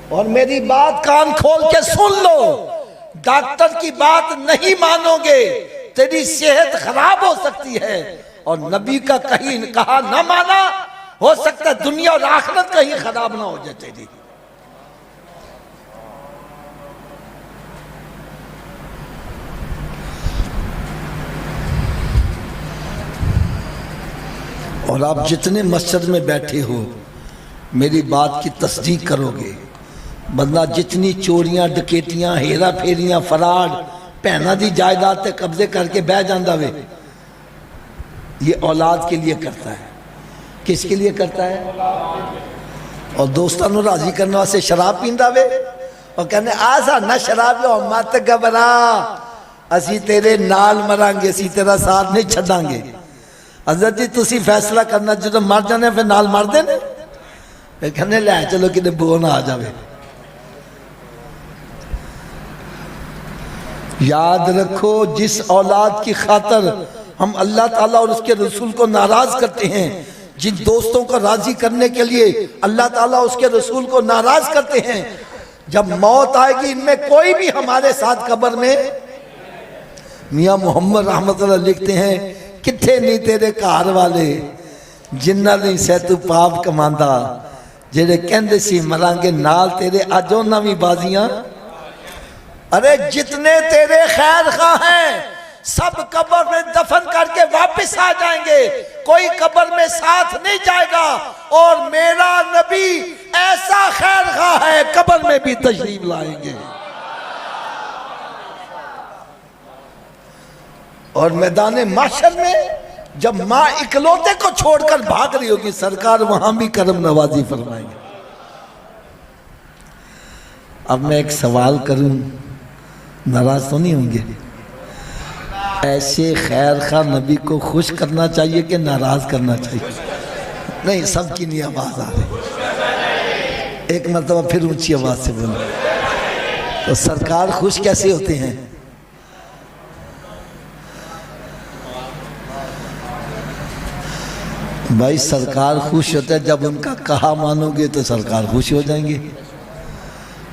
اور میری بات کان کھول کے سن لو، ڈاکٹر کی بات نہیں مانو گے تیری صحت خراب ہو سکتی ہے، اور نبی کا کہا نہ مانا ہو سکتا ہے دنیا اور آخرت کہیں خراب نہ ہو جائے تیری۔ اور آپ جتنے مسجد میں بیٹھے ہو میری بات کی تصدیق کرو گے، بندہ جتنی چوریاں ڈکیتیاں ہیرا پھیریاں فراڈ پہنا دی جائیداد تے قبضے کر کے بہ جاندہ وے، یہ اولاد کے لیے کرتا ہے۔ کس کے لیے کرتا ہے؟ اور دوستانوں راضی کرنے واسطے شراب پیندہ وے اور کہنے آسا نہ شراب لو مات گبرا، اسی تیرے نال مرانگے، اسی تیرا ساتھ نہیں چھڑاں گے۔ حضرت جی تسی فیصلہ کرنا جو مر جانے پھر نال مر دینے، پھر کہنے لے چلو کہ بو نہ آ جاوے۔ یاد رکھو جس اولاد کی خاطر ہم اللہ تعالیٰ اور اس کے رسول کو ناراض کرتے ہیں، جن دوستوں کو راضی کرنے کے لیے اللہ تعالیٰ اس کے رسول کو ناراض کرتے ہیں، جب موت آئے گی ان میں کوئی بھی ہمارے ساتھ قبر میں۔ میاں محمد رحمت اللہ لکھتے ہیں کتھے نہیں تیرے کار والے جنہ نہیں سے تو پاپ کماندہ، جیڑے کہندے سی مرانگے نال تیرے آجوں نامی بازیاں۔ ارے جتنے تیرے خیر خواہ ہیں سب قبر میں دفن کر کے واپس آ جائیں گے، کوئی قبر میں ساتھ نہیں جائے گا، اور میرا نبی ایسا خیر خواہ ہے قبر میں بھی تشریف لائیں گے۔ اور میدان محشر میں جب ماں اکلوتے کو چھوڑ کر بھاگ رہی ہوگی سرکار وہاں بھی کرم نوازی فرمائیں گے۔ اب میں ایک سوال کروں، ناراض تو نہیں ہوں گے؟ ایسے خیر خواہ نبی کو خوش کرنا چاہیے کہ ناراض کرنا چاہیے؟ نہیں سب کی نہیں آواز آ رہی، ایک مرتبہ پھر اونچی آواز سے بولو۔ تو سرکار خوش کیسے ہوتے ہیں؟ بھائی سرکار خوش ہوتا ہے جب ان کا کہا مانو گے تو سرکار خوش ہو جائیں گے،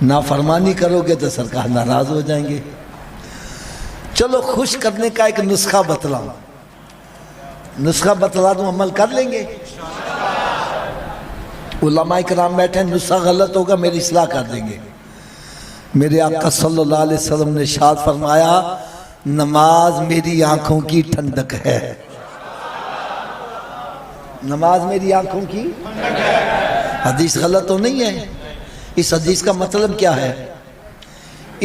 نافرمانی کرو گے تو سرکار ناراض ہو جائیں گے۔ چلو خوش کرنے کا ایک نسخہ بتلاؤں، نسخہ بتلا دوں، عمل کر لیں گے؟ علماء کرام بیٹھے ہیں، نسخہ غلط ہوگا میری اصلاح کر دیں گے۔ میرے آقا صلی اللہ علیہ وسلم نے ارشاد فرمایا نماز میری آنکھوں کی ٹھنڈک ہے، نماز میری آنکھوں کی حدیث غلط تو نہیں ہے؟ اس حدیث کا مطلب کیا ہے؟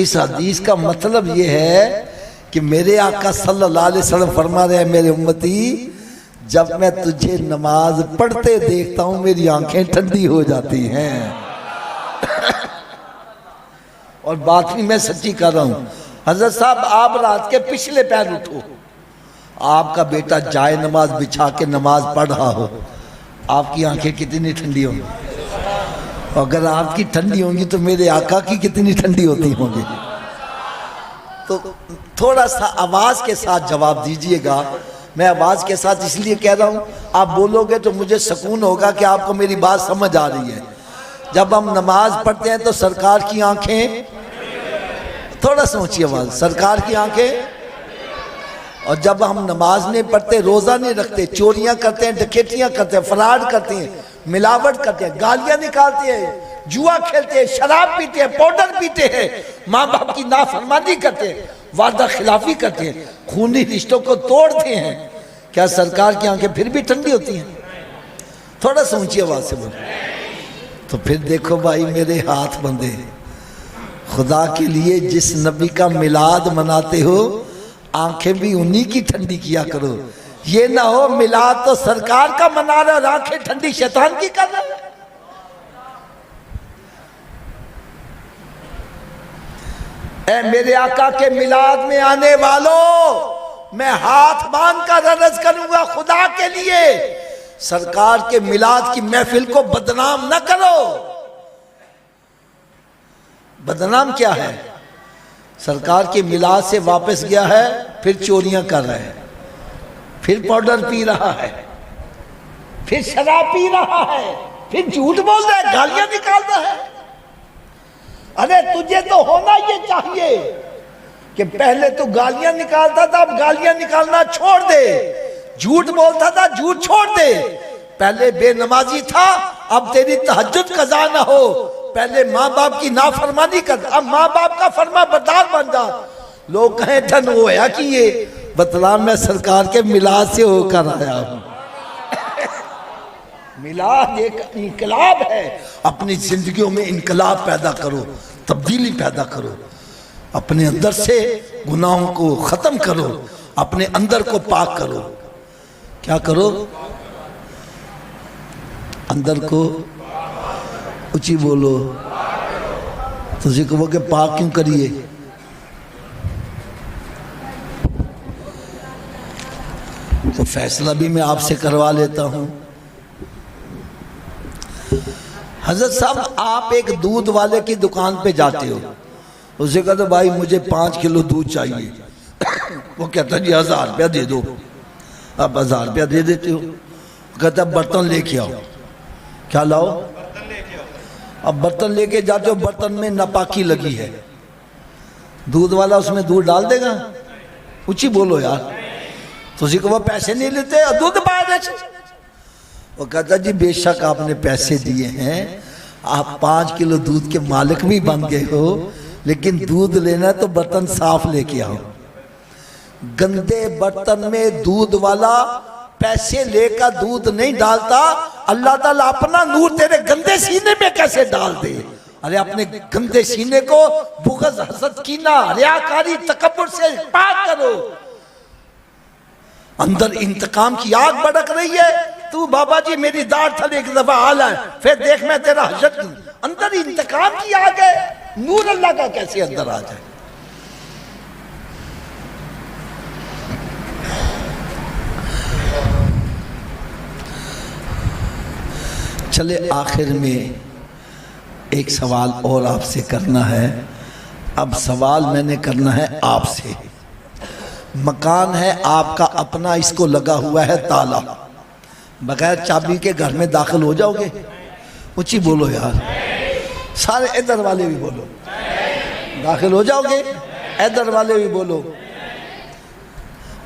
اس حدیث کا مطلب یہ ہے کہ میرے آقا صلی اللہ علیہ وسلم فرما رہے ہیں میرے امتی جب میں تجھے نماز پڑھتے دیکھتا ہوں میری آنکھیں ٹھنڈی ہو جاتی ہیں۔ اور بات بھی میں سچی کر رہا ہوں، حضرت صاحب آپ رات کے پچھلے پیر اٹھو، آپ کا بیٹا جائے نماز بچھا کے نماز پڑھ رہا ہو، آپ کی آنکھیں کتنی ٹھنڈی ہوں گی؟ اگر آپ کی ٹھنڈی ہوں گی تو میرے آقا کی کتنی ٹھنڈی ہوتی ہوں گی؟ تو تھوڑا سا آواز کے ساتھ جواب دیجئے گا۔ میں آواز کے ساتھ اس لیے کہہ رہا ہوں، آپ بولو گے تو مجھے سکون ہوگا کہ آپ کو میری بات سمجھ آ رہی ہے۔ جب ہم نماز پڑھتے ہیں تو سرکار کی آنکھیں، تھوڑا سوچیے آواز، سرکار کی آنکھیں، اور جب ہم نماز نہیں پڑھتے، روزہ نہیں رکھتے، چوریاں کرتے ہیں، ڈکیتیاں کرتے ہیں، فراڈ کرتے ہیں، ملاوٹ کرتے ہیں، گالیاں نکالتے ہیں، جوا کھیلتے ہیں، شراب پیتے ہیں، پاؤڈر پیتے ہیں، ماں باپ کی نافرمانی کرتے ہیں، وعدہ خلافی کرتے ہیں، خونی رشتوں کو توڑتے ہیں، کیا سرکار کی آنکھیں پھر بھی ٹھنڈی ہوتی ہیں؟ تھوڑا سا اونچی آواز سے بولو۔ تو پھر دیکھو بھائی میرے ہاتھ بندے، خدا کے لیے جس نبی کا میلاد مناتے ہو آنکھیں بھی انہی کی ٹھنڈی کیا کرو، یہ نہ ہو میلاد تو سرکار کا منا رہا اور آنکھیں ٹھنڈی شیطان کی کر رہا۔ اے میرے آقا کے میلاد میں آنے والوں، میں ہاتھ باندھ کر عرض کروں گا خدا کے لیے سرکار کے میلاد کی محفل کو بدنام نہ کرو۔ بدنام کیا ہے؟ سرکار کے میلاد سے واپس گیا ہے، پھر چوریاں کر رہے ہیں، پھر پاؤڈر پی رہا ہے، پھر شراب پی رہا ہے، پھر جھوٹ بول رہا ہے، گالیاں نکال رہا ہے۔ ارے تجھے تو ہونا یہ چاہیے کہ پہلے تو گالیاں نکالتا تھا، اب گالیاں نکالنا چھوڑ دے، جھوٹ بولتا تھا، جھوٹ چھوڑ دے، پہلے بے نمازی تھا، اب تیری تہجد قضا نہ ہو، پہلے ماں باپ کی نافرمانی کر، اب ماں باپ کا فرما بردار بن جا۔ لوگ کہیں دھن ہویا کہ یہ بتلا میں سرکار کے میلاد سے ہو کر آیا ہوں۔ میلاد ایک انقلاب ہے، اپنی زندگیوں میں انقلاب پیدا کرو، تبدیلی پیدا کرو، اپنے اندر سے گناہوں کو ختم کرو، اپنے اندر کو پاک کرو۔ کیا کرو؟ اندر کو اچھی بولو، تجھے کہو کہ پاک کیوں کریے؟ تو فیصلہ بھی میں آپ سے کروا لیتا ہوں۔ حضرت صاحب آپ ایک دودھ والے کی دکان پہ جاتے ہو، اسے کہتے بھائی مجھے 5 کلو دودھ چاہیے، وہ کہتا جی 1000 روپیہ دے دو، آپ 1000 روپیہ دے دیتے ہو، کہتا برتن لے کے آؤ۔ کیا لاؤ؟ اب برتن لے کے جاتے ہو، برتن میں ناپاکی لگی ہے، دودھ والا اس میں دودھ ڈال دے گا؟ اچھی بولو یار، تو اسی کو وہ پیسے نہیں لیتے دودھ پائے دیتے۔ وہ کہتا جی بے شک آپ نے پیسے دیے ہیں، آپ 5 کلو دودھ کے مالک بھی بن گئے ہو، لیکن دودھ لینا ہے تو برتن صاف لے کے آؤ۔ گندے برتن میں دودھ والا پیسے لے کر دودھ نہیں ڈالتا، اللہ تعالیٰ اپنا نور تیرے گندے سینے میں کیسے ڈال دے؟ ارے اپنے گندے سینے کو بغض، حسد، کینہ، ریاکاری، تکبر سے پاک کرو۔ اندر انتقام کی آگ بھڑک رہی ہے، تو بابا جی میری داڑھ تھلے ایک دفعہ آلہ ہے، پھر دیکھ میں تیرا حشر کی، اندر انتقام کی آگ ہے، نور اللہ کا کیسے اندر آ جائے؟ چلے آخر میں ایک سوال اور آپ سے کرنا ہے۔ اب سوال میں نے کرنا ہے آپ سے۔ مکان ہے آپ کا اپنا، اس کو لگا ہوا ہے تالا، بغیر چابی کے گھر میں داخل ہو جاؤ گے؟ اونچی بولو یار، سارے ادھر والے بھی بولو، داخل ہو جاؤ گے؟ ادھر والے بھی بولو۔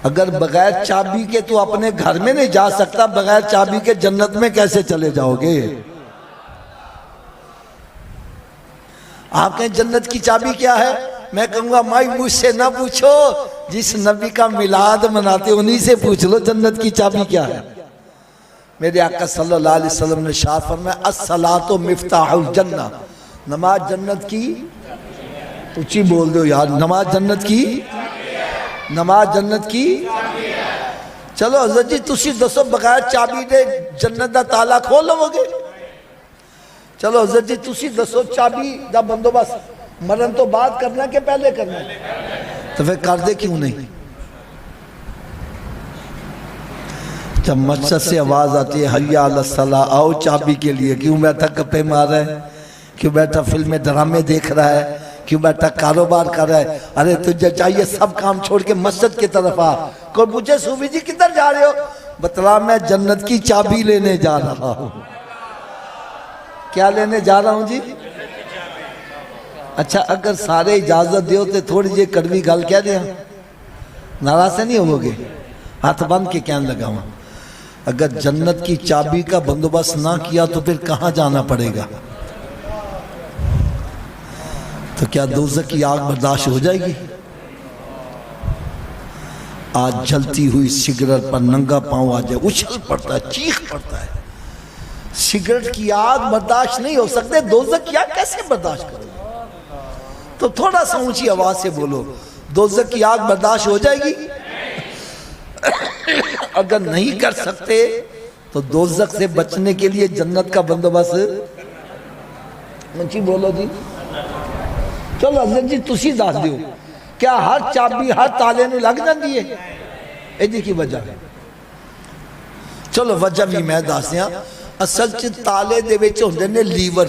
اگر بغیر چابی کے تو اپنے گھر میں نہیں جا سکتا، بغیر چابی کے جنت میں کیسے چلے جاؤ گے؟ آپ کہیں جنت کی چابی کیا ہے؟ میں کہوں گا مائی مجھ سے نہ پوچھو، جس نبی کا میلاد مناتے انہی سے پوچھ لو جنت کی چابی کیا ہے۔ میرے آقا صلی اللہ علیہ وسلم نے ارشاد فرمایا الصلاۃ مفتاح الجنہ، نماز جنت کی، اونچی بول دو یار، نماز جنت کی، نماز جنت کی۔ چلو حضرت جی تسی دسو بغیر چابی دے جنت دا تالا کھول لو گے؟ چلو حضرت جی تسی دسو چابی دا بندوبست مرن تو بعد کرنا کہ پہلے کرنا؟ تو پھر کر دے کیوں نہیں؟ جب مسجد سے آواز آتی ہے حی علی الصلاۃ، آؤ چابی کے لیے، کیوں بیٹھا گپے مار رہا ہے؟ کیوں بیٹھا فلمیں ڈرامے دیکھ رہا ہے؟ کیوں بیٹھا کاروبار کر رہا ہے؟ ارے تجھے چاہیے سب کام چھوڑ کے مسجد کی طرف آ۔ کوئی پوچھے صوفی جی کدھر جا رہے ہو؟ بتلا میں جنت کی چابی لینے جا رہا ہوں۔ کیا لینے جا رہا ہوں جی؟ اچھا اگر سارے اجازت دیو تو تھوڑی جی کڑوی گل کہہ دیا، ناراض سے نہیں ہو گے؟ ہاتھ بند کے کہنے لگا ہوں، اگر جنت کی چابی کا بندوبست نہ کیا تو پھر کہاں جانا پڑے گا؟ تو کیا دوزخ کی آگ برداشت ہو جائے گی؟ آج جلتی ہوئی سگریٹ پر ننگا پاؤں آ جائے، اچھل پڑتا ہے، چیخ پڑتا ہے، سگریٹ کی آگ برداشت نہیں ہو سکتے، دوزخ کی آگ کیسے برداشت کرو؟ تو تھوڑا سا اونچی آواز سے بولو، دوزخ کی آگ برداشت ہو جائے گی؟ اگر نہیں کر سکتے تو دوزخ سے بچنے کے لیے جنت کا بندوبست، اونچی بولو جی، چلو حضرت جی تسی دس دیو کیا ہر چابی ہر تالے نو لگ جاندی ہے؟ ایدی کی وجہ ہے؟ چلو وجہ بھی میں دس دیا اصل چ تالے دے وچ ہوندے نے لیور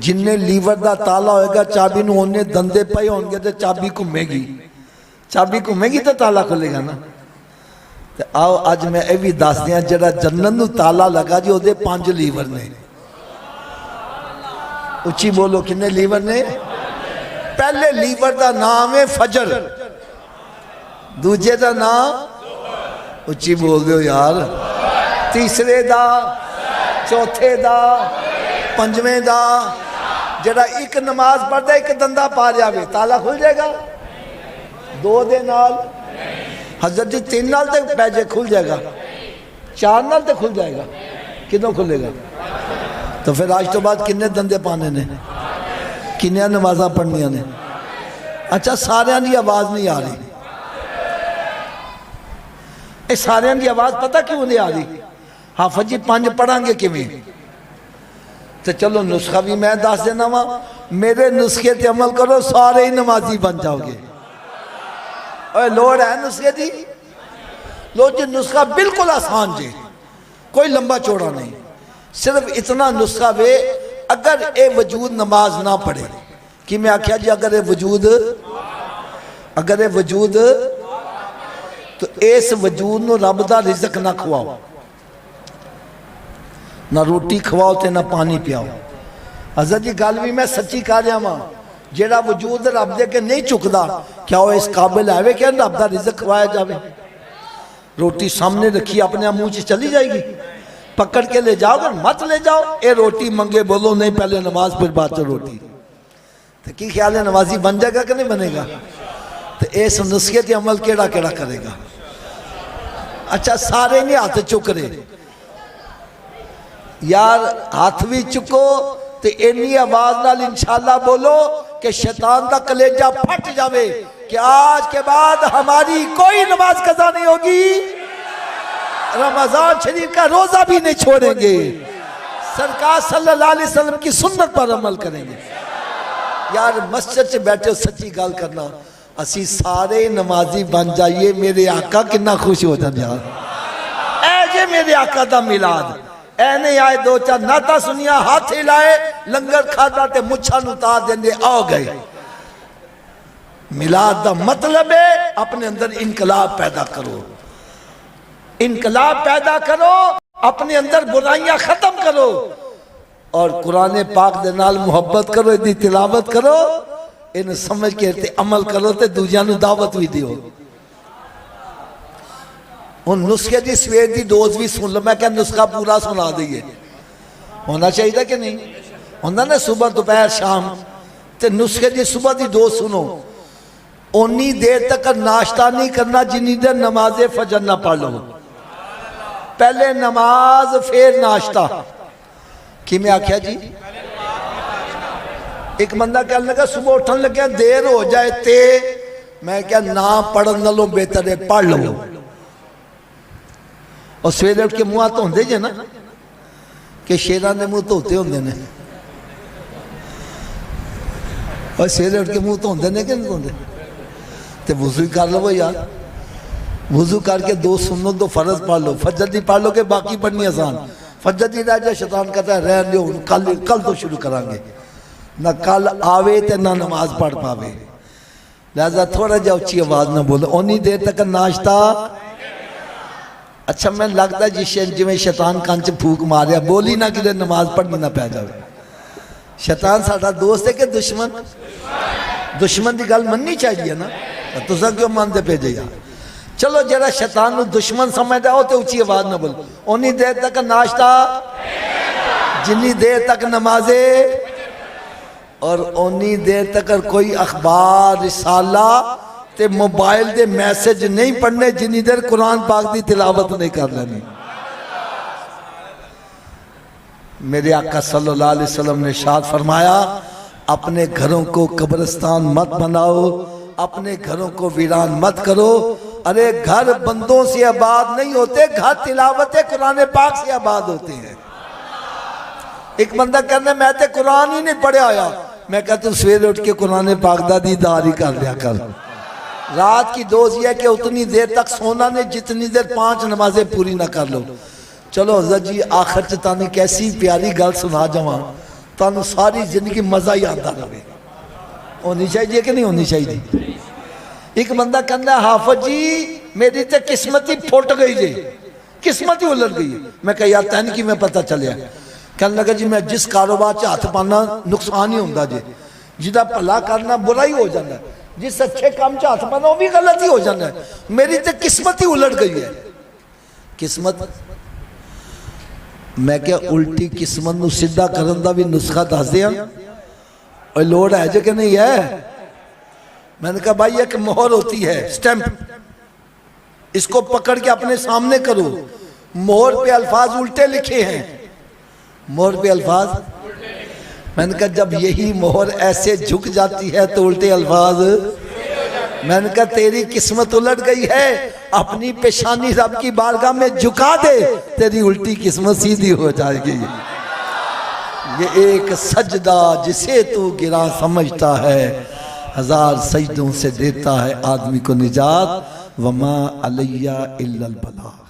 جن نے لیور دا تالا ہوئے گا چابی نو ہونے دندے پائے ہوں گے تو چابی گھومے گی تو تالا کھلے گا نا آؤ آج میں اے بھی دس دیا جڑا جنت نو تالا لگا جی او دے 5 لیور نے اچھی بولو کنے لیور نے پہلے لیور دا نام ہے فجر دوجے دا نام اچھی بول دیو یار تیسرے دا چوتھے دا پنجویں دا جڑا ایک نماز پڑھ دے ایک دندہ پا جاوے تالا کھل جائے گا 2 دے نال حضرت جی 3 نال تے پیجے کھل جائے گا 4 نال تے کھل جائے گا کتوں کھلے گا تو پھر آج تو بعد کنے دندے پانے نے کنے نمازاں پڑھنیاں نے اچھا سارے دی آواز نہیں آ رہی اے سارے دی آواز پتہ کیوں نہیں آ رہی حافظ جی 5 پڑھاں گے کیویں تو چلو نسخہ بھی میں دس دینا وا میرے نسخے تے عمل کرو سارے ہی نمازی بن جاؤ گے اوہ لوڑ ہے نسخے دی لو جی نسخہ بالکل آسان جے کوئی لمبا چوڑا نہیں صرف اتنا نسخہ وے اگر اے وجود نماز نہ پڑھے کہ میں آکھیا جی اگر اے وجود تو اس وجود نو رب دا رزق نہ کھواؤ نہ روٹی کھواؤ تے نہ پانی پیاؤ حضرت جی گل بھی میں سچی کہہ رہا ہوں جیڑا وجود رب دے کے نہیں چکدا کیا وہ اس قابل ہے کہ رب دا رزق کھوایا جاوے روٹی سامنے رکھی اپنے منہ سے چلی جائے گی پکڑ کے لے جاؤ گا مت لے جاؤ اے روٹی منگے بولو نہیں پہلے نماز پھر بات روٹی تو کی خیال ہے نمازی بن جائے گا کہ نہیں بنے گا تو اس نسخے تے عمل کیڑا کرے گا اچھا سارے نہیں ہاتھ چک رہے یار ہاتھ بھی چکو تے اینی آواز نال انشاءاللہ بولو کہ شیطان دا کلیجہ پھٹ جاوے کہ آج کے بعد ہماری کوئی نماز قضا نہیں ہوگی رمضان شریف کا روزہ بھی نہیں چھوڑیں گے سرکار صلی اللہ علیہ وسلم کی سنت پر عمل کریں گے یار مسجد سے بیٹھے سچی گال کرنا اسی سارے نمازی بن جائیے میرے آقا کنا خوش ہو جائے یار اے جے میرے آقا دا میلاد اے نہیں آئے 2-4 ناتا سنیا ہاتھ ہلائے لنگر کھاتا تے مچھا نتار دیندے آؤ گئے میلاد دا مطلب ہے اپنے اندر انقلاب پیدا کرو اپنے اندر برائیاں ختم کرو اور قرآن پاک دے نال محبت کرو اتنی تلاوت کرو ان سمجھ کے عمل کرو تے دوجیاں نو دعوت بھی دیو ان نسخے دی سویر دی ڈوز بھی سن لو میں کہ نسخہ پورا سنا دیئے ہونا چاہیے کہ نہیں ہونا نا صبح دوپہر شام تے نسخے دی صبح دی ڈوز سنو انی دیر تک ناشتہ نہیں کرنا جنی دیر نماز فجر نہ پڑھ لو پہلے نماز پھر ناشتہ کی میں آکھیا جی ایک بندہ کہنے لگا صبح اٹھن لگے دیر ہو جائے تے میں کہا نہ پڑھن لو بہتر ہے پڑھ لو اور سویرے اٹھ کے منہ آتا ہوندے جے نا کہ شیران نے منہ تو ہوتے ہوندے نے اور سویرے اٹھ کے منہ تو ہوندے نے کہ نہیں ہوندے تے وضو کر لو یار وضو کر کے 2 سنت 2 فرض پڑھ لو فجر دی پڑھ لو کہ باقی پڑھنی آسان فجر دی رہ جائے شیطان کہتا ہے رہن دیو کل تو شروع کرانگے نہ کل آوے تے نہ نماز پڑھ پاوے لہذا تھوڑا جا اچھی آواز نہ بولو اونی دیر تک ناشتہ اچھا میں لگتا ہے جس جو میں شیطان کانچ پھوک ماریا بولی نہ کہ نماز پڑھنی نہ پہ جاوے شیطان ساڑھا دوست ہے کہ دشمن دی گل مننی چاہیے نا تو سا کیوں مانتے پہ جائے چلو جرا شیطان نو دشمن سمجھ جاؤ تو اچھی آواز نہ بولو اونی دیر تک ناشتہ جنی دیر تک نمازے اور اونی دیر تک کوئی اخبار رسالہ تے موبائل دے میسج نہیں پڑھنے جنی دیر قرآن پاک دی تلاوت نہیں کر لینی میرے آقا صلی اللہ علیہ وسلم نے ارشاد فرمایا اپنے گھروں کو قبرستان مت بناؤ اپنے گھروں کو ویران مت کرو ارے گھر بندوں سے آباد نہیں ہوتے گھر تلاوت قرآن پاک سے آباد ہوتے ہیں ایک بندہ کہنے میں تے قرآن ہی نہیں پڑھے آیا میں کہا تو سویرے اٹھ کے قرآن پاک دا دیدار ہی کر لیا کر. رات کی دوز یہ کہ اتنی دیر تک سونا نے جتنی دیر 5 نمازیں پوری نہ کر لو. چلو حضرت جی آخر چتانے کیسی پیاری گل سنا جاواں تانوں ساری زندگی مزہ ہی آتا رہے. ہونی چاہیے کہ نہیں ہونی چاہیے؟ ایک بندہ کہنا ہے حافظ جی میری تے قسمت ہی پھٹ گئی جی، قسمت ہی الٹ گئی. میں کہا یار تین کی میں پتہ چلیا. کہنے لگا جی میں جس کاروبار چ ہاتھ پانا نقصان ہی ہوندا جی، جدا بھلا کرنا برا ہی ہو جانا ہے، جس اچھے کام چ ہاتھ پانا وہ بھی غلط ہی ہو جانا ہے. میری تے قسمت ہی الٹ گئی ہے. قسمت میں کیا الٹی قسمت نو سیدھا کرن دا بھی نسخہ دس دیا اور لوڑ ہے جو کہ نہیں ہے. میں نے کہا بھائی ایک مہر ہوتی ہے سٹیمپ، اس کو پکڑ کے اپنے سامنے کرو. مہر پہ الفاظ الٹے لکھے ہیں، مہر پہ الفاظ. میں نے کہا جب یہی مہر ایسے جھک جاتی ہے تو الٹے الفاظ. میں نے کہا تیری قسمت الٹ گئی ہے، اپنی پیشانی رب کی بارگاہ میں جھکا دے، تیری الٹی قسمت سیدھی ہو جائے گی. یہ ایک سجدہ جسے تو گرا سمجھتا ہے، 1000 سجدوں سے دیتا ہے آدمی کو نجات. وما علیہ الا البلاغ.